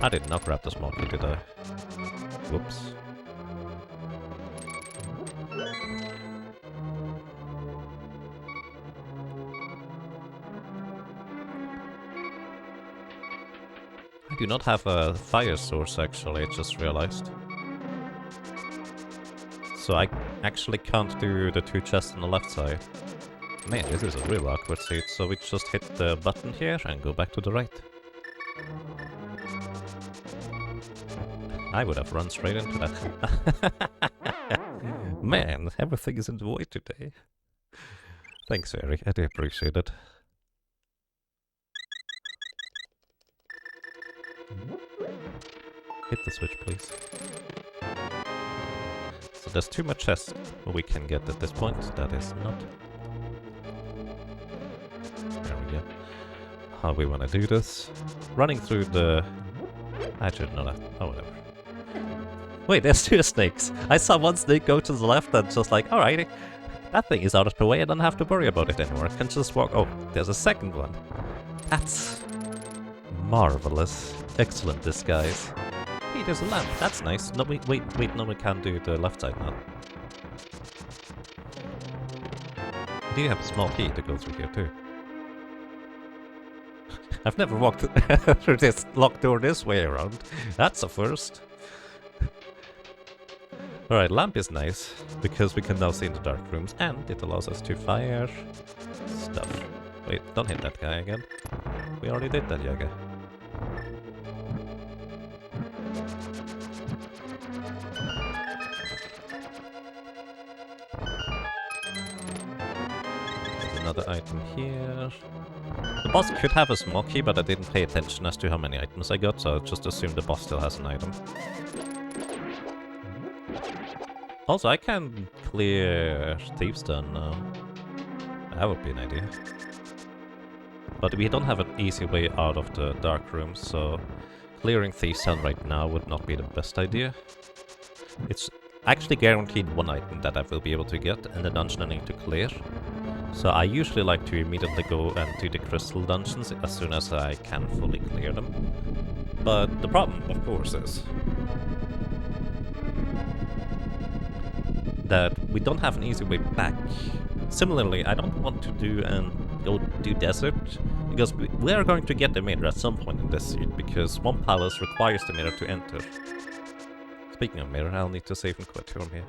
I did not grab the small key, did I? Whoops. I do not have a fire source, actually, I just realized. So I actually can't do the 2 chests on the left side. Man, this is a real awkward seat, so we just hit the button here and go back to the right. I would have run straight into that. Man, everything is in the void today. Thanks, Eric, I do appreciate it. Hit the switch, please. So there's 2 more chests we can get at this point. That is not. There we go. How we want to do this? Running through the. I should know that. Oh, whatever. Wait, there's 2 snakes. I saw one snake go to the left and just like, alrighty. That thing is out of the way. I don't have to worry about it anymore. I can just walk. Oh, there's a second one. That's marvelous. Excellent disguise. Hey, there's a lamp. That's nice. No, wait, no, we can't do the left side now. Do you have a small key to go through here too? I've never walked through this locked door this way around. That's a first. Alright, lamp is nice, because we can now see in the dark rooms, and it allows us to fire stuff. Wait, don't hit that guy again. We already did that, Yaga. Another item here. The boss could have a small key, but I didn't pay attention as to how many items I got, so I just assumed the boss still has an item. Also, I can clear Thieves' Den now. That would be an idea. But we don't have an easy way out of the dark room, so clearing Thieves' Den right now would not be the best idea. It's actually guaranteed 1 item that I will be able to get, and the dungeon I need to clear. So I usually like to immediately go and do the crystal dungeons as soon as I can fully clear them. But the problem, of course, is that we don't have an easy way back. Similarly, I don't want to go do desert, because we are going to get the mirror at some point in this seed, because Swamp Palace requires the mirror to enter. Speaking of mirror, I'll need to save and quit from here.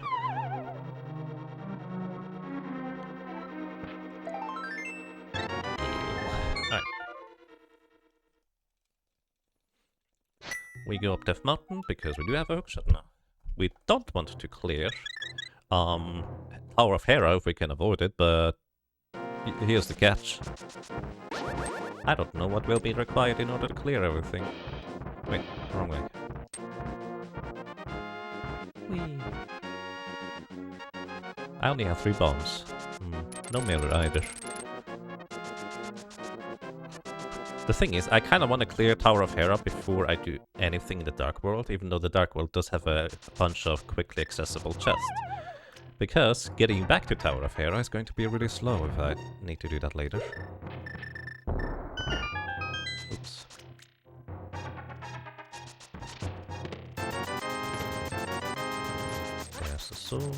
Alright. We go up Death Mountain, because we do have a hookshot now. We don't want to clear Tower of Hera if we can avoid it, but here's the catch. I don't know what will be required in order to clear everything. Wait, wrong way. Whee. I only have 3 bombs. No mirror either. The thing is, I kind of want to clear Tower of Hera before I do anything in the Dark World, even though the Dark World does have a bunch of quickly accessible chests. Because getting back to Tower of Hera is going to be really slow if I need to do that later. Oops. There's the sword.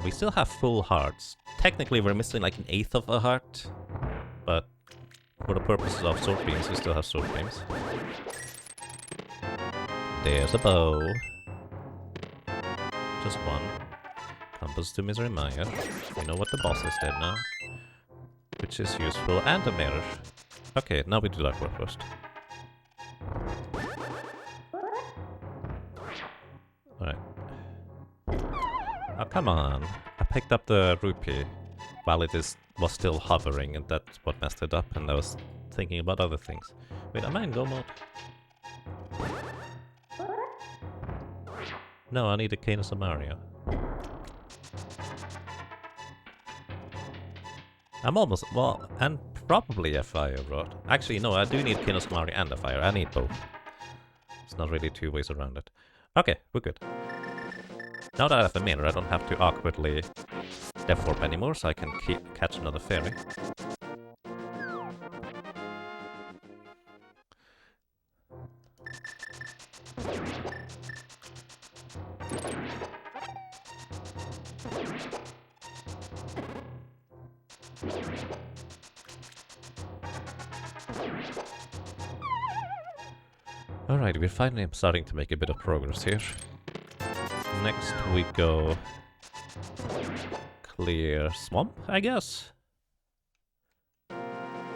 We still have full hearts. Technically we're missing like 1/8 of a heart, but for the purposes of sword beams we still have sword beams. There's a bow. Just 1. Compass to Misery Mire. We know what the boss is dead now, which is useful, and a mirror. Okay, now we do Dark World first. Alright. Oh, come on. I picked up the rupee while it was still hovering, and that's what messed it up, and I was thinking about other things. Wait, am I in go mode? No, I need a Canis of Mario. I'm almost... Well, and probably a fire rod. Actually, no, I do need Canis of Mario and a fire. I need both. It's not really two ways around it. Okay, we're good. Now that I have the mirror, I don't have to awkwardly Death Warp anymore, so I can catch another fairy. Alright, we're finally starting to make a bit of progress here. Next we go... clear swamp, I guess?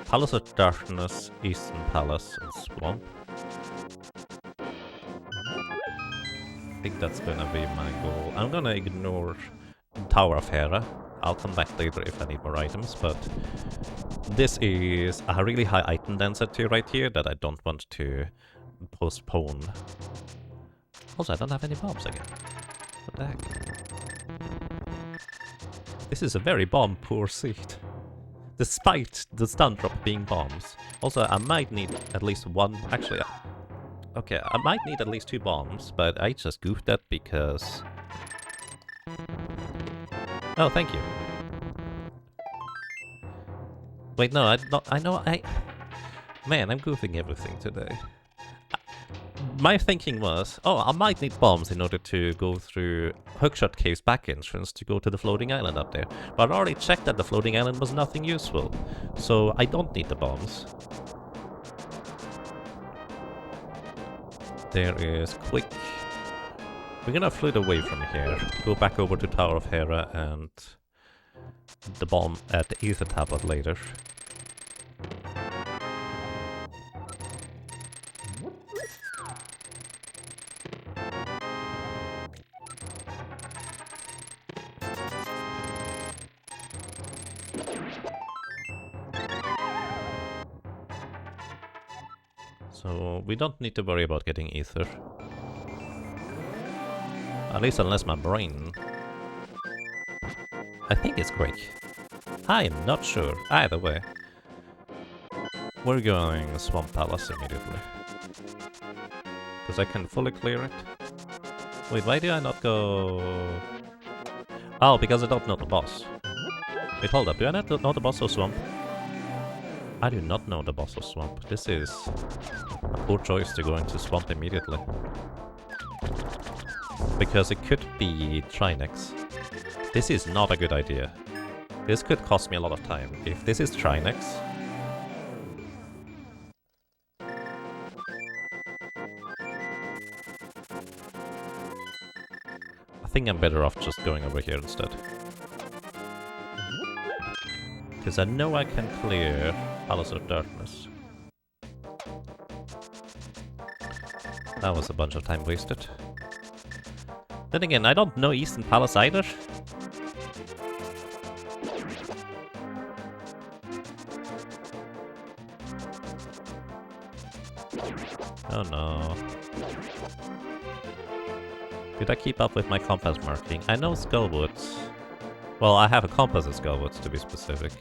Palace of Darkness, Eastern Palace, and Swamp. I think that's gonna be my goal. I'm gonna ignore Tower of Hera. I'll come back later if I need more items, but this is a really high item density right here that I don't want to postpone. Also, I don't have any bombs again. What the heck? This is a very bomb-poor seed. Despite the stun drop being bombs. Also, I might need at least one... Actually, okay, I might need at least 2 bombs, but I just goofed that because... Oh, thank you. Wait, no, Man, I'm goofing everything today. My thinking was, oh, I might need bombs in order to go through Hookshot Cave's back entrance to go to the floating island up there. But I already checked that the floating island was nothing useful, so I don't need the bombs. There is quick. We're gonna float away from here, go back over to Tower of Hera and the bomb at the Ether Tablet later. So we don't need to worry about getting ether. At least unless my brain... I think it's quick. I am not sure. Either way. We're going Swamp Palace immediately. Because I can fully clear it. Wait, why do I not go... Oh, because I don't know the boss. Wait, hold up. Do I not know the boss of Swamp? I do not know the boss of Swamp. This is a poor choice to go into Swamp immediately. Because it could be Trinex. This is not a good idea. This could cost me a lot of time. If this is Trinex... I think I'm better off just going over here instead. Because I know I can clear Palace of Darkness. That was a bunch of time wasted. Then again, I don't know Eastern Palace either. Oh no. Did I keep up with my compass marking? I know Skullwoods. Well, I have a compass at Skullwoods to be specific.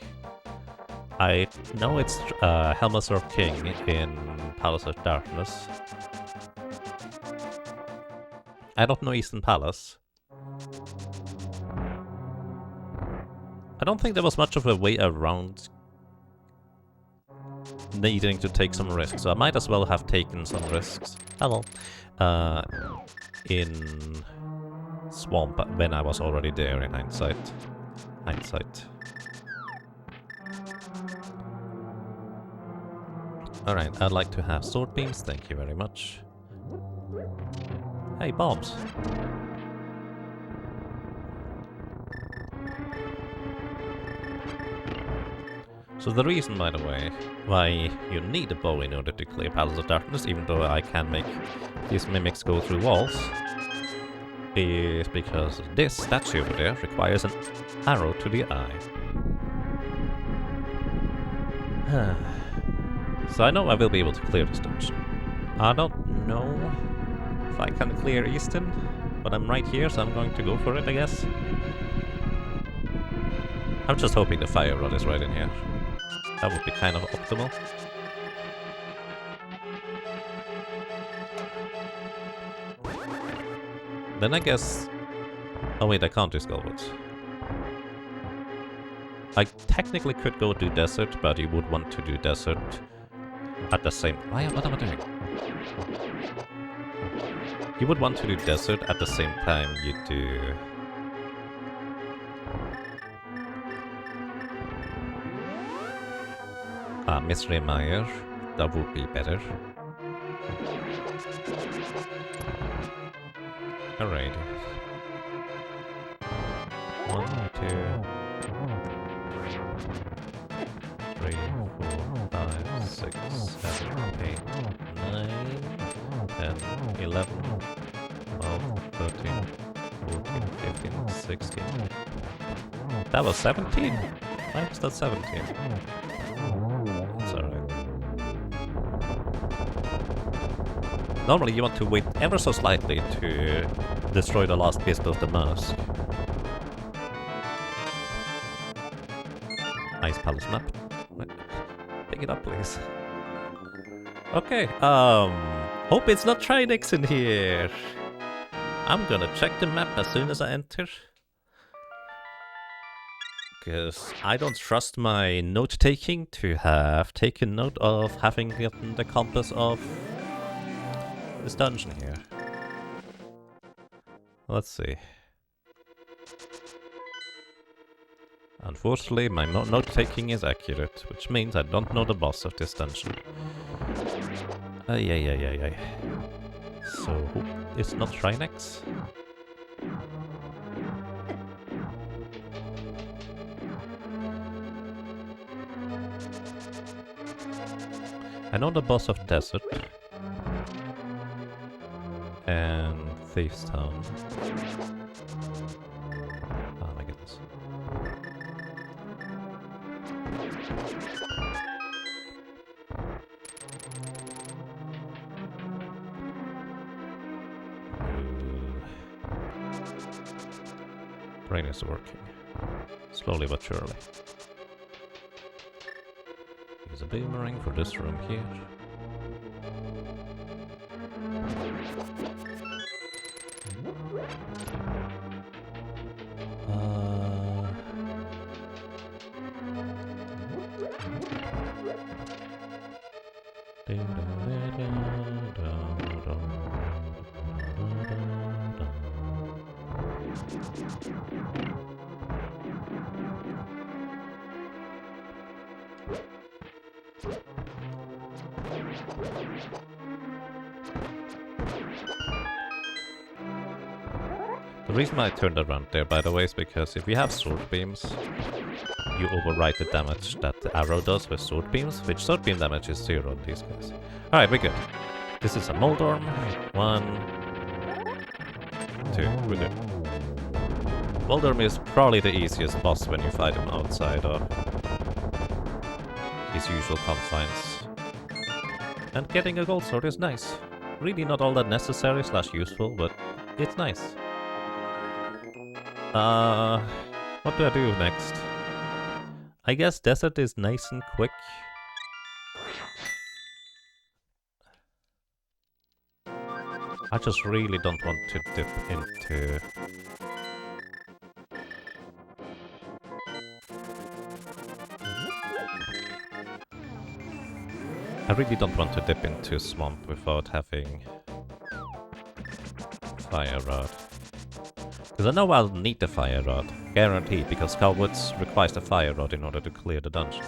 I know it's Helmasaur King in Palace of Darkness. I don't know Eastern Palace. I don't think there was much of a way around needing to take some risks, so I might as well have taken some risks. Hello. In Swamp when I was already there in hindsight. Alright, I'd like to have sword beams, thank you very much. Hey, bombs! So the reason, by the way, why you need a bow in order to clear Palace of Darkness, even though I can make these mimics go through walls, is because this statue over there requires an arrow to the eye. So I know I will be able to clear this dungeon. I don't know if I can clear Eastern. But I'm right here, so I'm going to go for it, I guess. I'm just hoping the fire rod is right in here. That would be kind of optimal. Then I guess... Oh wait, I can't do Skullwoods. I technically could go do Desert, but you would want to do Desert at the same... What am I doing? You would want to do Desert at the same time you do... Mystery Mire. That would be better. Alright. 1, 2, 3, 4, 5, 6, 7, 8, 9, 10, 11, 12, 13, 14, 15, 16. That was 17? Why was that 17? It's alright. Normally you want to wait ever so slightly to destroy the last piece of the mask. Nice palace map. Pick it up, please. Okay, hope it's not Trinix in here. I'm gonna check the map as soon as I enter. Because I don't trust my note-taking to have taken note of having gotten the compass of this dungeon here. Let's see. Unfortunately, my note-taking is accurate, which means I don't know the boss of this dungeon. Ay. So, it's not Trinix? I know the boss of Desert. And Thieves Town. Oh my goodness. Brain is working. Slowly but surely. Use a boomerang for this room here. The reason I turned around there, by the way, is because if you have sword beams, you overwrite the damage that the arrow does with sword beams, which sword beam damage is 0 on these guys. Alright, we're good. This is a Moldorm. 1, 2, we're good. Moldorm is probably the easiest boss when you fight him outside of his usual confines. And getting a gold sword is nice. Really not all that necessary / useful, but it's nice. What do I do next? I guess Desert is nice and quick. I just really don't want to dip into... I really don't want to dip into Swamp without having Fire Rod. Because I know I'll need the Fire Rod, guaranteed, because Skullwoods requires the Fire Rod in order to clear the dungeon.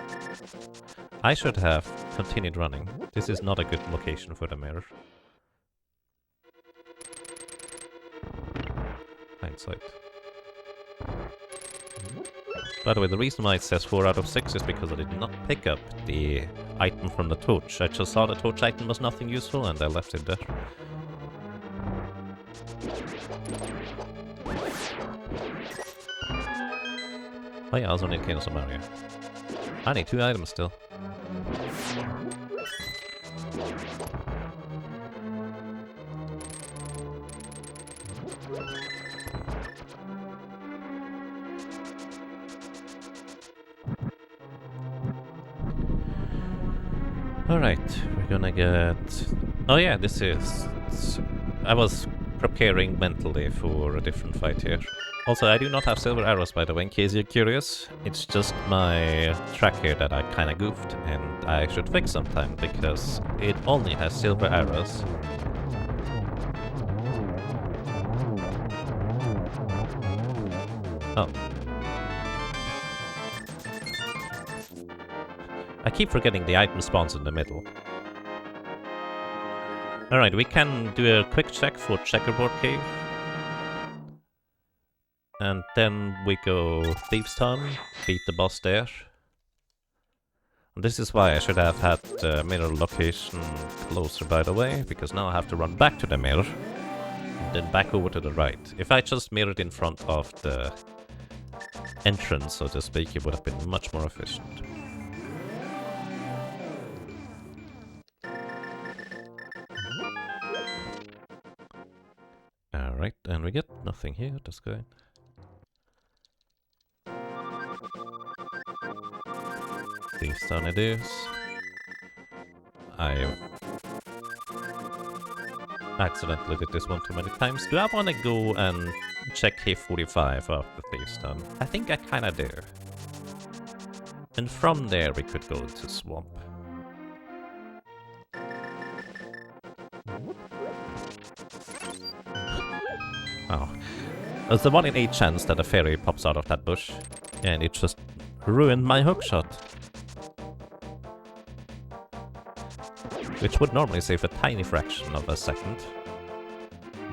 I should have continued running. This is not a good location for the mirror. Hindsight. By the way, the reason why it says 4 out of 6 is because I did not pick up the item from the torch. I just saw the torch item was nothing useful and I left it there. Oh yeah, I also need Chaos of Mario. I need 2 items still. Alright, we're gonna get... Oh yeah, this is... I was preparing mentally for a different fight here. Also, I do not have silver arrows, by the way, in case you're curious. It's just my track here that I kinda goofed, and I should fix sometime, because it only has silver arrows. Oh. I keep forgetting the item spawns in the middle. Alright, we can do a quick check for Checkerboard Cave. And then we go Thieves' Town, beat the boss there. And this is why I should have had the mirror location closer, by the way, because now I have to run back to the mirror, and then back over to the right. If I just mirrored in front of the entrance, so to speak, it would have been much more efficient. Alright, and we get nothing here, that's good. Thieves' Town it is. I accidentally did this one too many times. Do I want to go and check Cave 45 after Thieves' Town? I think I kinda do. And from there we could go to Swamp. Oh. There's the 1 in 8 chance that a fairy pops out of that bush. And it just ruined my hookshot. Which would normally save a tiny fraction of a second.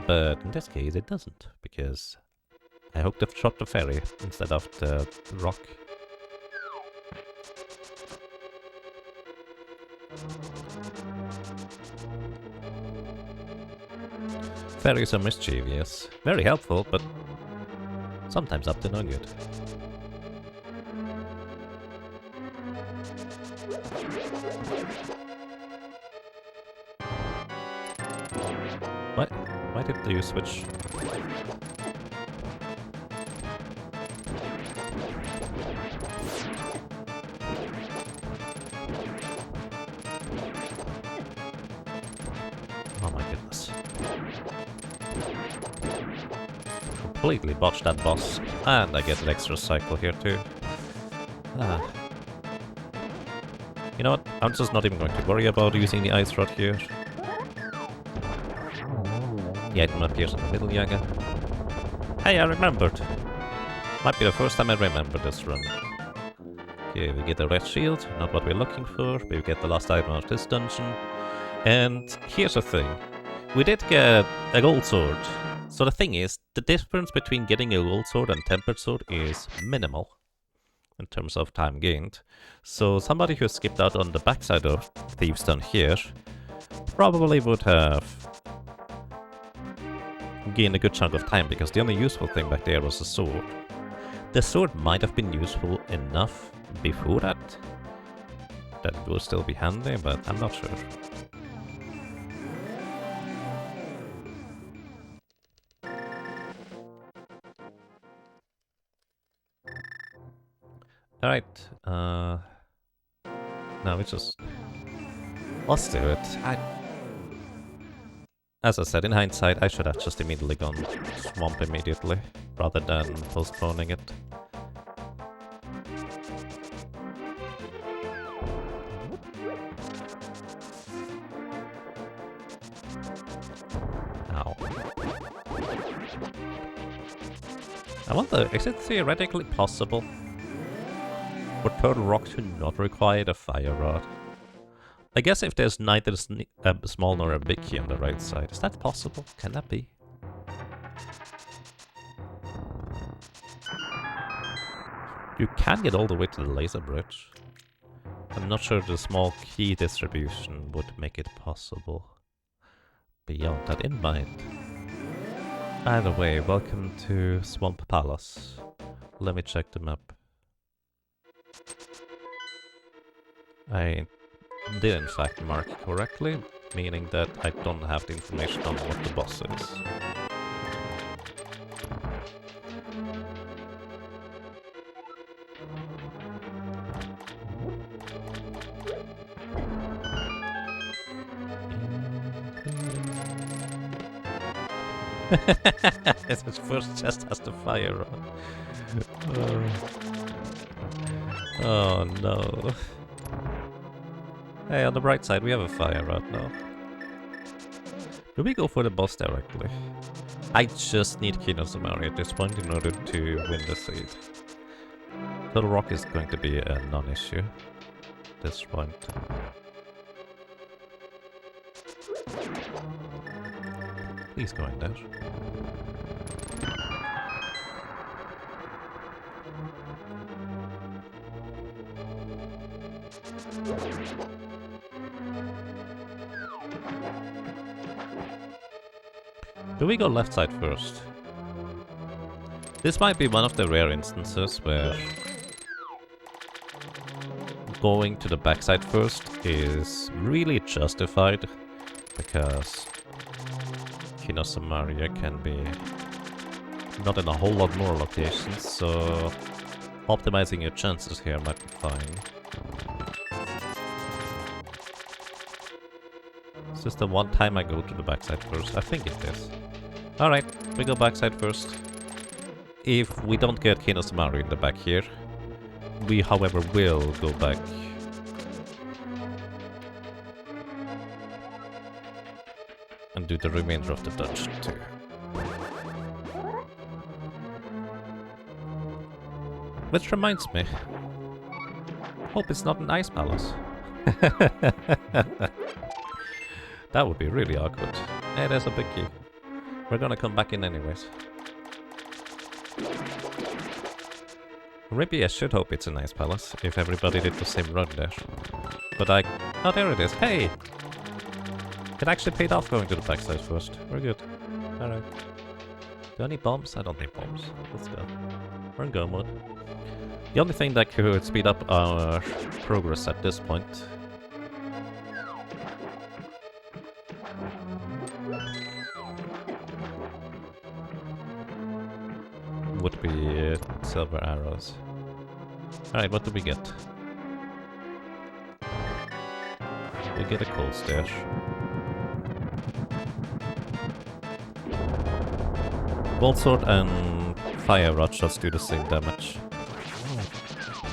But in this case it doesn't, because I hooked shot the fairy instead of the rock. Fairies are mischievous. Very helpful, but sometimes up to no good. What? Why did you switch? Oh my goodness. Completely botched that boss, and I get an extra cycle here too. Ah. You know what? I'm just not even going to worry about using the ice rod here. The item appears in the middle, Yaga. Hey, I remembered! Might be the first time I remember this run. Okay, we get a red shield, not what we're looking for, but we get the last item of this dungeon. And here's the thing. We did get a gold sword. So the thing is, the difference between getting a gold sword and tempered sword is minimal in terms of time gained. So somebody who skipped out on the backside of Thieves' Town here probably would have gained a good chunk of time, because the only useful thing back there was the sword. The sword might have been useful enough before that it would still be handy, but I'm not sure. Alright, now we just... let's do it. As I said, in hindsight, I should have just immediately gone Swamp immediately, rather than postponing it. Ow. I wonder, is it theoretically possible for Turtle Rock to not require the fire rod? I guess if there's neither a small nor a big key on the right side. Is that possible? Can that be? You can get all the way to the laser bridge. I'm not sure the small key distribution would make it possible. Beyond that in mind. Either way, welcome to Swamp Palace. Let me check the map. I did in fact mark correctly, meaning that I don't have the information on what the boss is. Its first chest has the fire on. Oh no. Hey, on the bright side, we have a fire rod now. Do we go for the boss directly? I just need Kinosumari at this point in order to win the seed. Little Rock is going to be a non-issue at this point. Please go in there. Do we go left side first? This might be one of the rare instances where going to the backside first is really justified, because Kinosamaria can be not in a whole lot more locations, so optimizing your chances here might be fine. Is this the one time I go to the backside first? I think it is. Alright, we go backside first. If we don't get Kinosamaru in the back here, we however will go back. And do the remainder of the dungeon too. Which reminds me, hope it's not an ice palace. That would be really awkward. Hey, there's a big key. We're gonna come back in anyways. Maybe I should hope it's a nice palace, if everybody did the same run there. But oh, there it is. Hey! It actually paid off going to the backside first. We're good. Alright. Do I need bombs? I don't need bombs. Let's go. We're in go mode. The only thing that could speed up our progress at this point would be silver arrows. Alright, what do we get? We get a cold stash. Gold sword and fire rod shots do the same damage.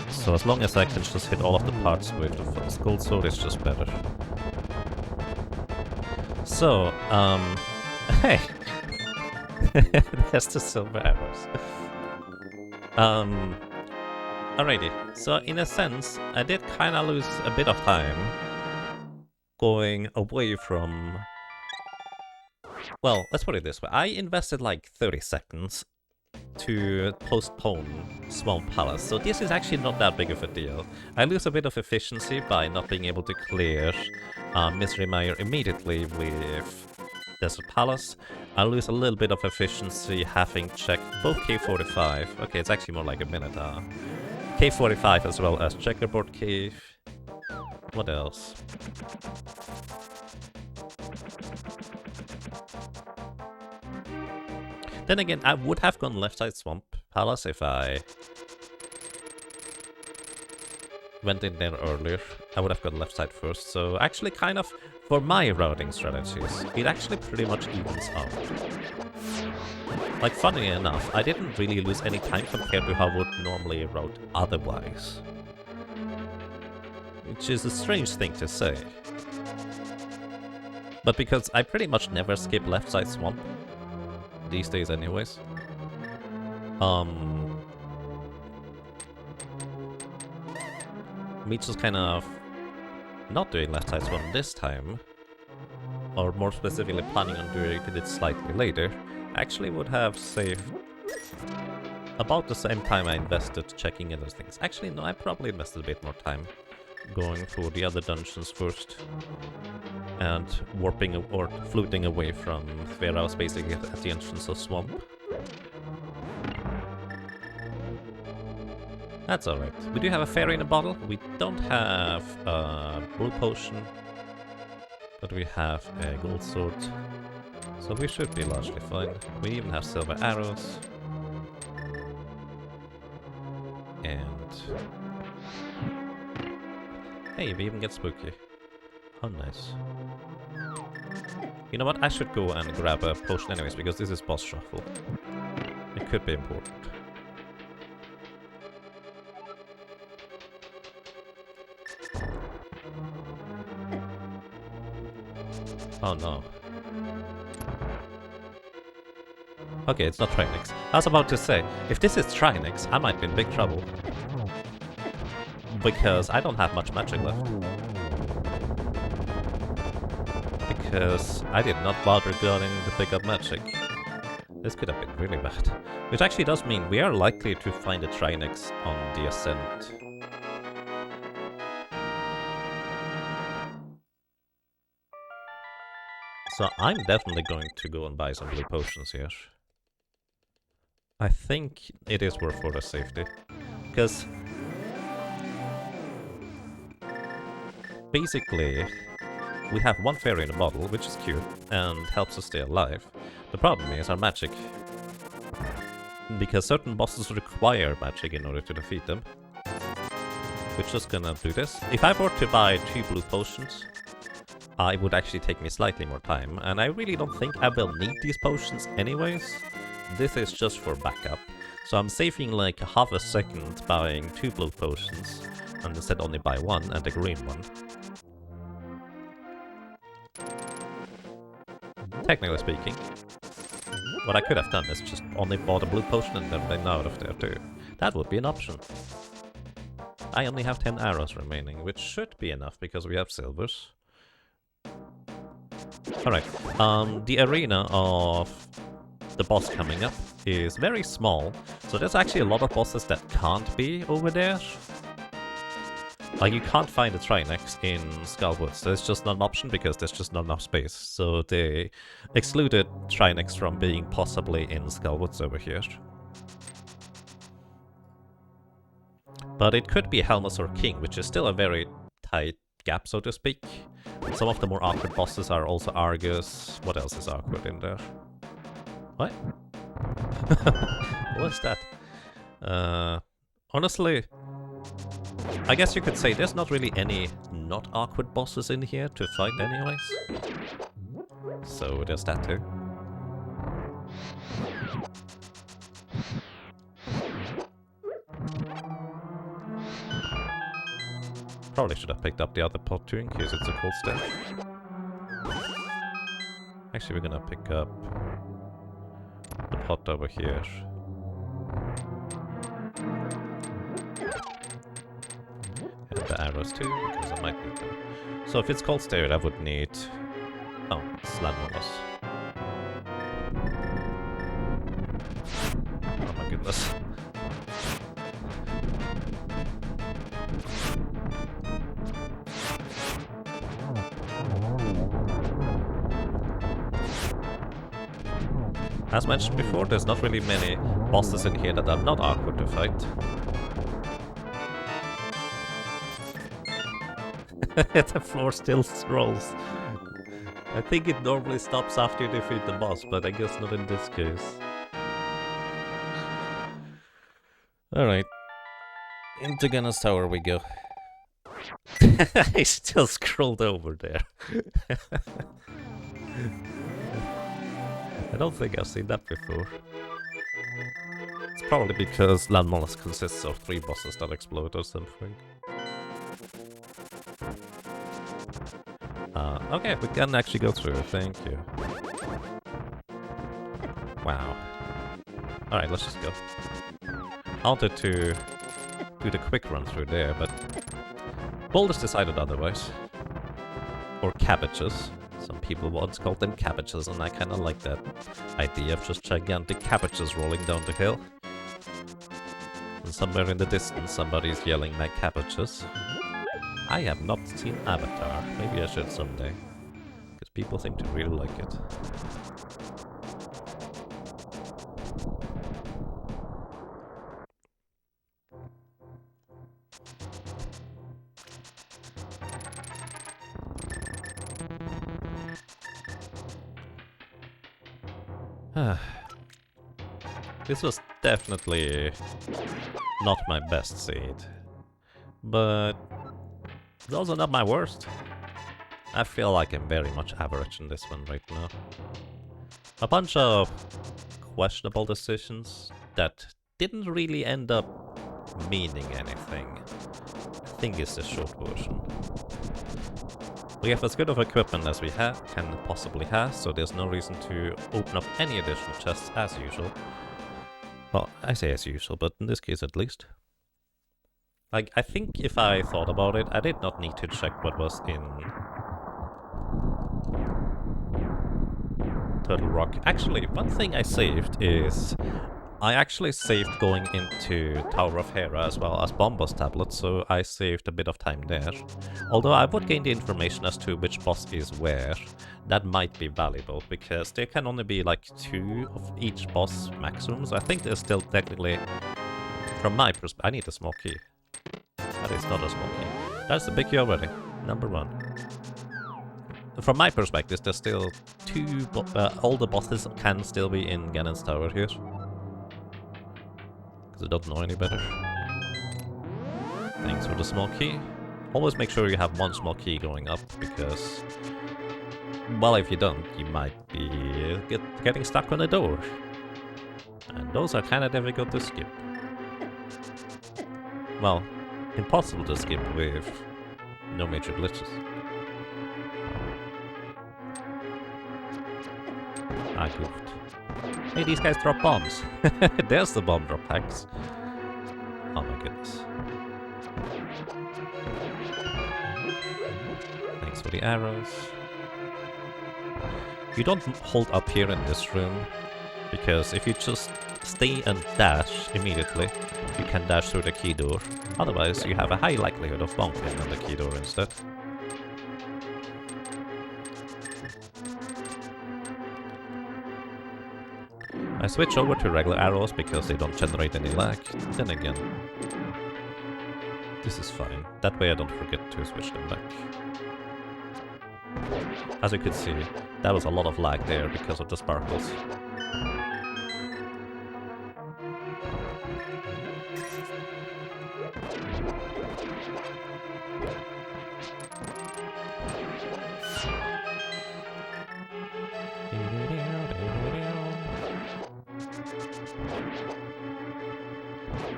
So as long as I can just hit all of the parts with the gold sword, it's just better. So, hey! There's the silver arrows. Alrighty, so in a sense, I did kinda lose a bit of time going away from... Well, let's put it this way. I invested like 30 seconds to postpone Swamp Palace, so this is actually not that big of a deal. I lose a bit of efficiency by not being able to clear Misery Mire immediately with Desert Palace. I lose a little bit of efficiency having checked both K45. Okay, it's actually more like a minute. K45 as well as Checkerboard Cave. What else? Then again, I would have gone left side Swamp Palace if I went in there earlier. I would have gone left side first, so actually kind of, for my routing strategies, it actually pretty much evens out. Like, funny enough, I didn't really lose any time compared to how I would normally route otherwise. Which is a strange thing to say. But because I pretty much never skip left side Swamp, these days anyways. Me just kind of not doing left side Swamp this time, or more specifically planning on doing it slightly later, actually would have saved about the same time I invested checking other things. Actually, no, I probably invested a bit more time going for the other dungeons first and warping or floating away from where I was basically at the entrance of Swamp. That's alright. We do have a fairy in a bottle. We don't have a blue potion, but we have a gold sword. So we should be largely fine. We even have silver arrows. And... hey, we even get spooky. How nice. You know what? I should go and grab a potion anyways, because this is boss shuffle. It could be important. Oh no. Okay, it's not Trinix. I was about to say, if this is Trinix, I might be in big trouble. Because I don't have much magic left. Because I did not bother going to pick up magic. This could have been really bad. Which actually does mean we are likely to find a Trinix on the ascent. So I'm definitely going to go and buy some blue potions here. I think it is worth for the safety. Because basically we have one fairy in a bottle, which is cute, and helps us stay alive. The problem is our magic. Because certain bosses require magic in order to defeat them. We're just gonna do this. If I were to buy 2 blue potions, it would actually take me slightly more time, and I really don't think I will need these potions anyways. This is just for backup. So I'm saving like half a second buying 2 blue potions, and instead only buy 1 and the green one. Technically speaking, what I could have done is just only bought a blue potion and then been out of there too. That would be an option. I only have 10 arrows remaining, which should be enough because we have silvers. Alright, the arena of the boss coming up is very small, so there's actually a lot of bosses that can't be over there. Like, you can't find a Trinix in Skullwoods. There's just not an option because there's just not enough space. So they excluded Trinix from being possibly in Skullwoods over here. But it could be Helmus or King, which is still a very tight gap, so to speak. Some of the more awkward bosses are also Argus. What else is awkward in there? What? What's that? Honestly, I guess you could say there's not really any not awkward bosses in here to fight anyways. So there's that too. Probably should have picked up the other pot too in case it's a cold stash. Actually, we're gonna pick up the pot over here. And the arrows too, because I might need them. So if it's cold stare, I would need... Oh, slam on us. Oh my goodness. As mentioned before, there's not really many bosses in here that are not awkward to fight. The floor still scrolls. I think it normally stops after you defeat the boss, but I guess not in this case. Alright. Into Gunner's Tower we go. I still scrolled over there. I don't think I've seen that before. It's probably because Land Mollusk consists of 3 bosses that explode or something. Okay, we can actually go through, thank you. Wow. Alright, let's just go. I wanted to do the quick run through there, but Boulders decided otherwise. Or cabbages. Some people once called them cabbages, and I kinda like that idea of just gigantic cabbages rolling down the hill. And somewhere in the distance somebody's yelling my cabbages. I have not seen Avatar. Maybe I should someday. Because people seem to really like it. This was definitely not my best seed, but it's also not my worst. I feel like I'm very much average in this one right now. A bunch of questionable decisions that didn't really end up meaning anything, I think is the short version. We have as good of equipment as we can possibly have, so there's no reason to open up any additional chests as usual. Well, I say as usual, but in this case at least. Like, I think if I thought about it, I did not need to check what was in Turtle Rock. Actually, one thing I saved is I actually saved going into Tower of Hera as well as Bomba's tablet, so I saved a bit of time there. Although I would gain the information as to which boss is where, that might be valuable, because there can only be like 2 of each boss maximum, so I think there's still technically, from my perspective, I need a small key. That is not a small key. That's a big key already, number 1. From my perspective, there's still 2, all the bosses can still be in Ganon's Tower here. I don't know any better. Thanks for the small key. Always make sure you have 1 small key going up, because, well, if you don't, you might be getting stuck on a door. And those are kind of difficult to skip. Well, impossible to skip with no major glitches. I goofed. Hey, these guys drop bombs. There's the bomb drop packs. Oh my goodness. Thanks for the arrows. You don't hold up here in this room, because if you just stay and dash immediately, you can dash through the key door. Otherwise, you have a high likelihood of bonking on the key door instead. I switch over to regular arrows because they don't generate any lag. Then again, this is fine. That way I don't forget to switch them back. As you can see, that was a lot of lag there because of the sparkles.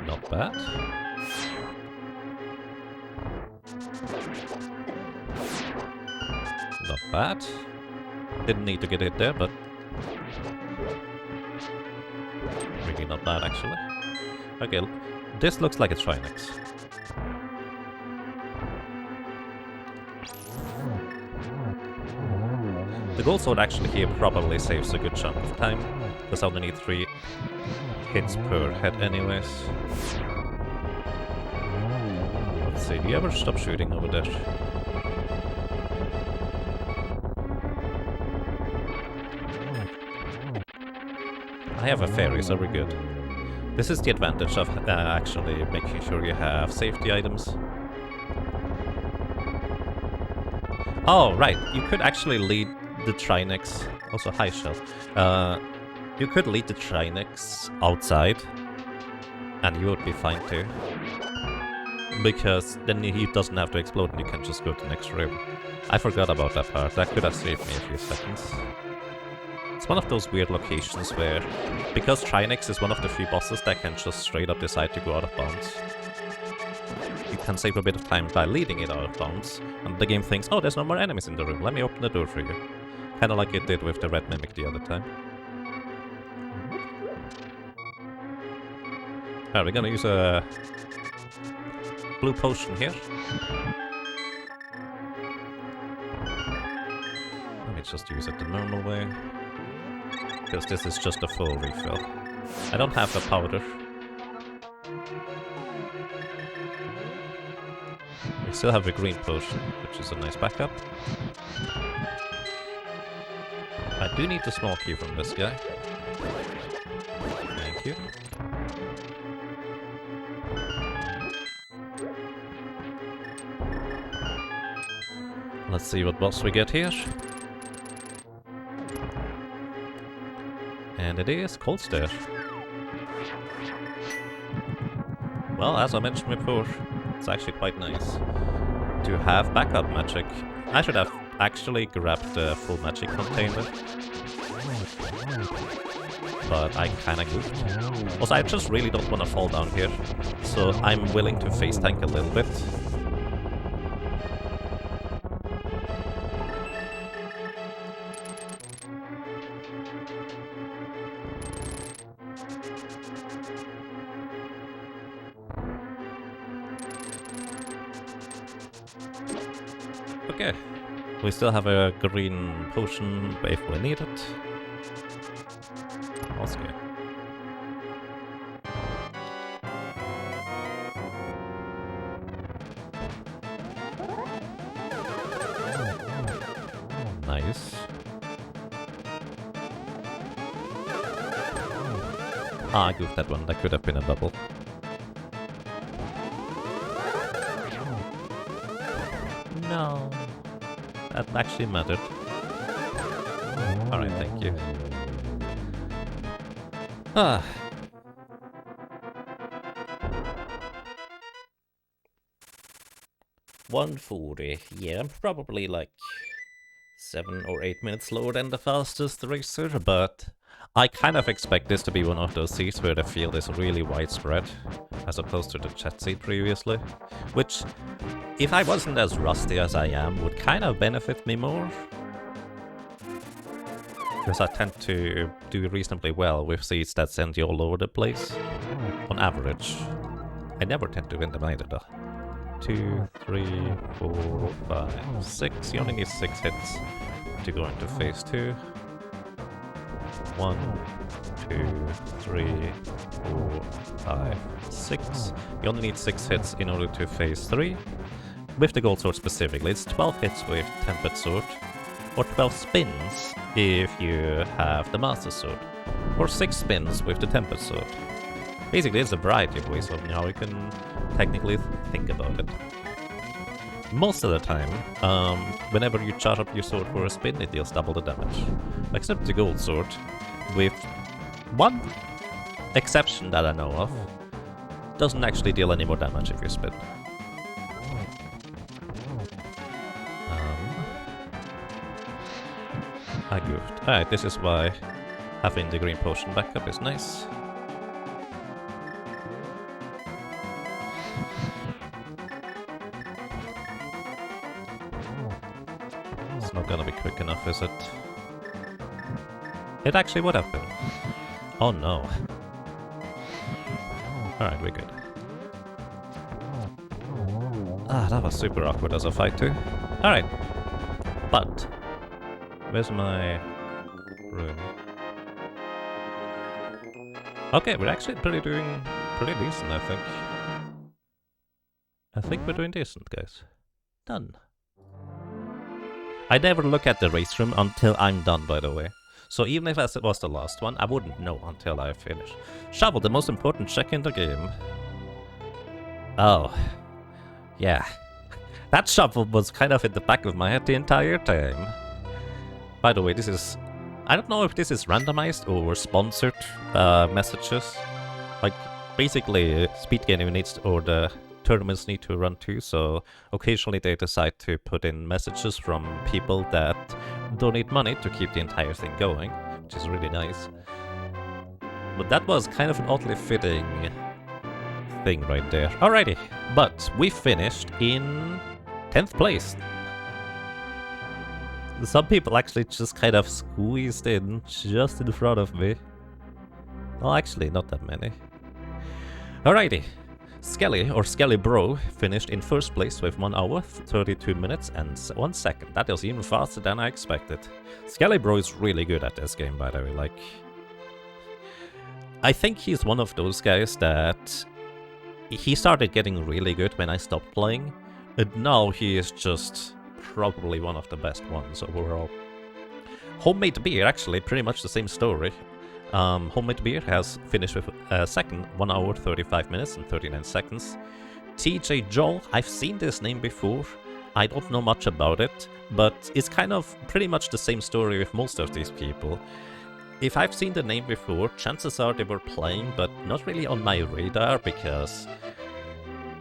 Not bad. Not bad. Didn't need to get hit there, but really not bad actually. Okay, this looks like a Trinex. The gold sword actually here probably saves a good chunk of time, because I only need 3 hits per head anyways. Let's see, do you ever stop shooting over there? I have a fairy, so we're good. This is the advantage of actually making sure you have safety items. Oh, right, you could actually lead the Trinex, also high shell. You could lead the Trinex outside, and you would be fine too. Because then he doesn't have to explode and you can just go to the next room. I forgot about that part, that could have saved me a few seconds. It's one of those weird locations where, because Trinex is one of the few bosses that can just straight up decide to go out of bounds, you can save a bit of time by leading it out of bounds, and the game thinks, oh, there's no more enemies in the room, let me open the door for you. Kinda like it did with the red mimic the other time. Alright, we're gonna use a blue potion here. Let me just use it the normal way, because this is just a full refill. I don't have the powder. We still have a green potion, which is a nice backup. I do need the small key from this guy. Thank you. Let's see what boss we get here. And it is Cold Stare. Well, as I mentioned before, it's actually quite nice to have backup magic. I should have actually grab the full magic container. But I kinda goofed. Also, I just really don't want to fall down here, so I'm willing to face tank a little bit. Okay, we still have a green potion if we need it. Okay. Nice. Ah, I goofed that one. That could have been a double. No. That actually mattered. Alright, thank you. Ah. $140. Yeah, I'm probably like 7 or 8 minutes slower than the fastest racer, but I kind of expect this to be one of those seats where the field is really widespread, as opposed to the chat seat previously, which, if I wasn't as rusty as I am, would kind of benefit me more. Because I tend to do reasonably well with seats that send you all over the place, on average. I never tend to win them either though. 2, 3, 4, 5, 6. You only need 6 hits to go into phase 2. 1, 2, 3, 4, 5, 6. You only need 6 hits in order to phase 3. With the gold sword specifically, it's 12 hits with tempered sword, or 12 spins if you have the master sword, or 6 spins with the tempered sword. Basically, it's a variety of ways of how you can technically think about it. Most of the time, whenever you charge up your sword for a spin, it deals double the damage. Except the gold sword, with one exception that I know of, doesn't actually deal any more damage if you spin. I goofed. Alright, this is why having the green potion backup is nice. It's not gonna be quick enough, is it? It actually would have been. Oh no. Alright, we're good. Ah, that was super awkward as a fight too. Alright. But where's my room? Okay, we're actually doing pretty decent, I think. I think we're doing decent, guys. Done. I never look at the race room until I'm done, by the way. So even if it was the last one, I wouldn't know until I finish. Shovel, the most important check in the game. Oh. Yeah. That shovel was kind of in the back of my head the entire time. By the way, this is... I don't know if this is randomized or sponsored messages. Like, basically, speed gaming needs to, or the tournaments need to run too, so occasionally they decide to put in messages from people that donate money to keep the entire thing going, which is really nice. But that was kind of an oddly fitting thing right there. Alrighty, but we finished in 10th place. Some people actually just kind of squeezed in just in front of me. Well, actually, not that many. Alrighty. Skelly, or Skelly Bro, finished in first place with 1 hour, 32 minutes and 1 second. That was even faster than I expected. Skelly Bro is really good at this game, by the way. Like, I think he's one of those guys that... He started getting really good when I stopped playing, and now he is just probably one of the best ones overall. Homemade Beer, actually, pretty much the same story. Homemade Beer has finished with second, 1 hour, 35 minutes and 39 seconds. TJ Joel, I've seen this name before. I don't know much about it, but it's kind of pretty much the same story with most of these people. If I've seen the name before, chances are they were playing, but not really on my radar, because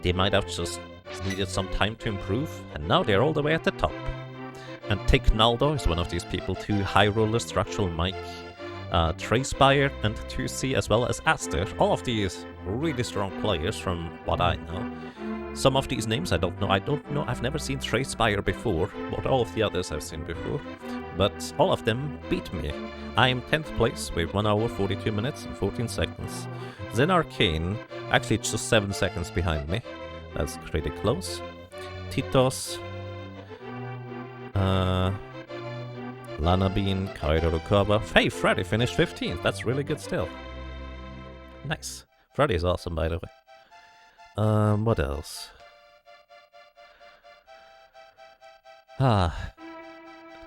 they might have just needed some time to improve, and now they're all the way at the top. And Naldo is one of these people too. High Roller, Structural Mike, Tracespire, and 2C, as well as Aster. All of these really strong players from what I know. Some of these names I don't know. I've never seen Tracespire before, but all of the others I've seen before. But all of them beat me. I'm 10th place with 1 hour, 42 minutes, and 14 seconds. Then Arcane, actually just 7 seconds behind me. That's pretty close. Titos, Lana Bean, Kairo Rukawa. Hey, Freddy finished 15th. That's really good still. Nice. Freddy is awesome, by the way. What else?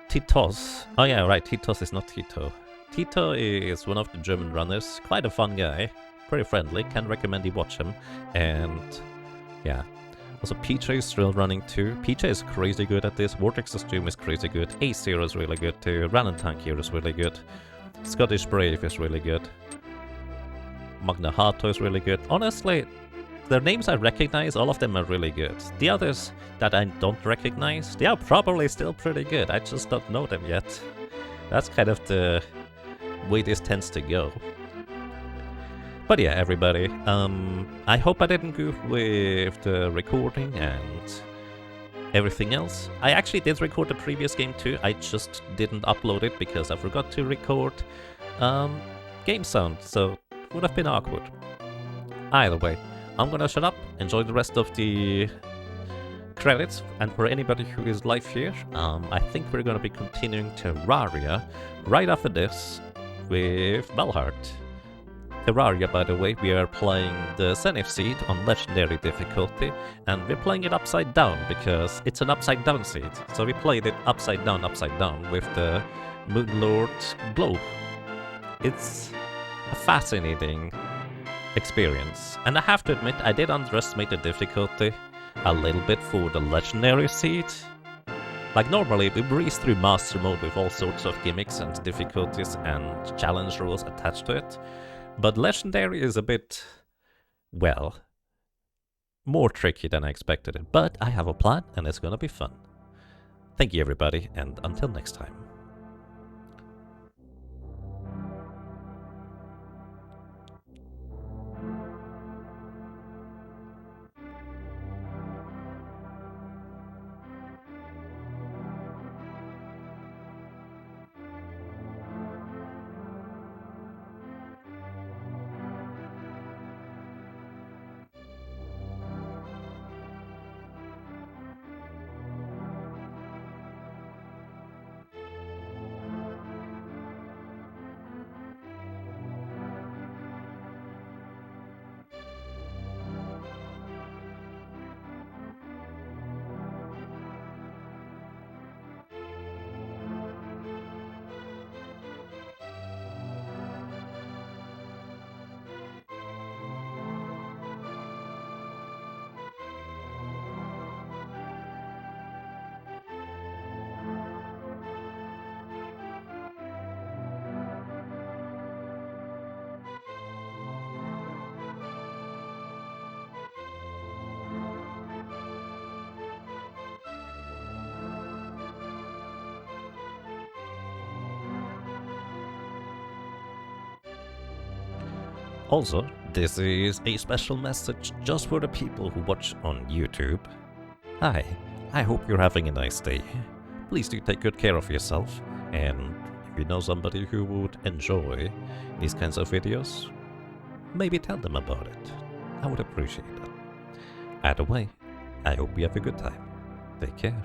Titos. Oh yeah, right, Titos is not Tito. Tito is one of the German runners. Quite a fun guy. Pretty friendly. Can recommend you watch him. And yeah. Also, PJ is still running too. PJ is crazy good at this. Vortex's Doom is crazy good. A0 is really good too. Random Tank here is really good. Scottish Brave is really good. Magna Hato is really good. Honestly, the names I recognize, all of them are really good. The others that I don't recognize, they are probably still pretty good. I just don't know them yet. That's kind of the way this tends to go. But yeah, everybody, I hope I didn't goof with the recording and everything else. I actually did record the previous game too, I just didn't upload it because I forgot to record game sound, so it would have been awkward. Either way, I'm gonna shut up, enjoy the rest of the credits, and for anybody who is live here, I think we're gonna be continuing Terraria right after this with Belhart. Terraria, by the way, we are playing the Zenith Seed on Legendary difficulty, and we're playing it upside down because it's an upside down seed. So we played it upside down with the Moon Lord Globe. It's a fascinating experience, and I have to admit I did underestimate the difficulty a little bit for the Legendary Seed. Like normally we breeze through Master Mode with all sorts of gimmicks and difficulties and challenge rules attached to it. But Legendary is a bit, well, more tricky than I expected it. But I have a plan and it's gonna be fun. Thank you everybody, and until next time. Also, this is a special message just for the people who watch on YouTube. Hi, I hope you're having a nice day. Please do take good care of yourself, and if you know somebody who would enjoy these kinds of videos, maybe tell them about it. I would appreciate that. Either way, I hope you have a good time. Take care.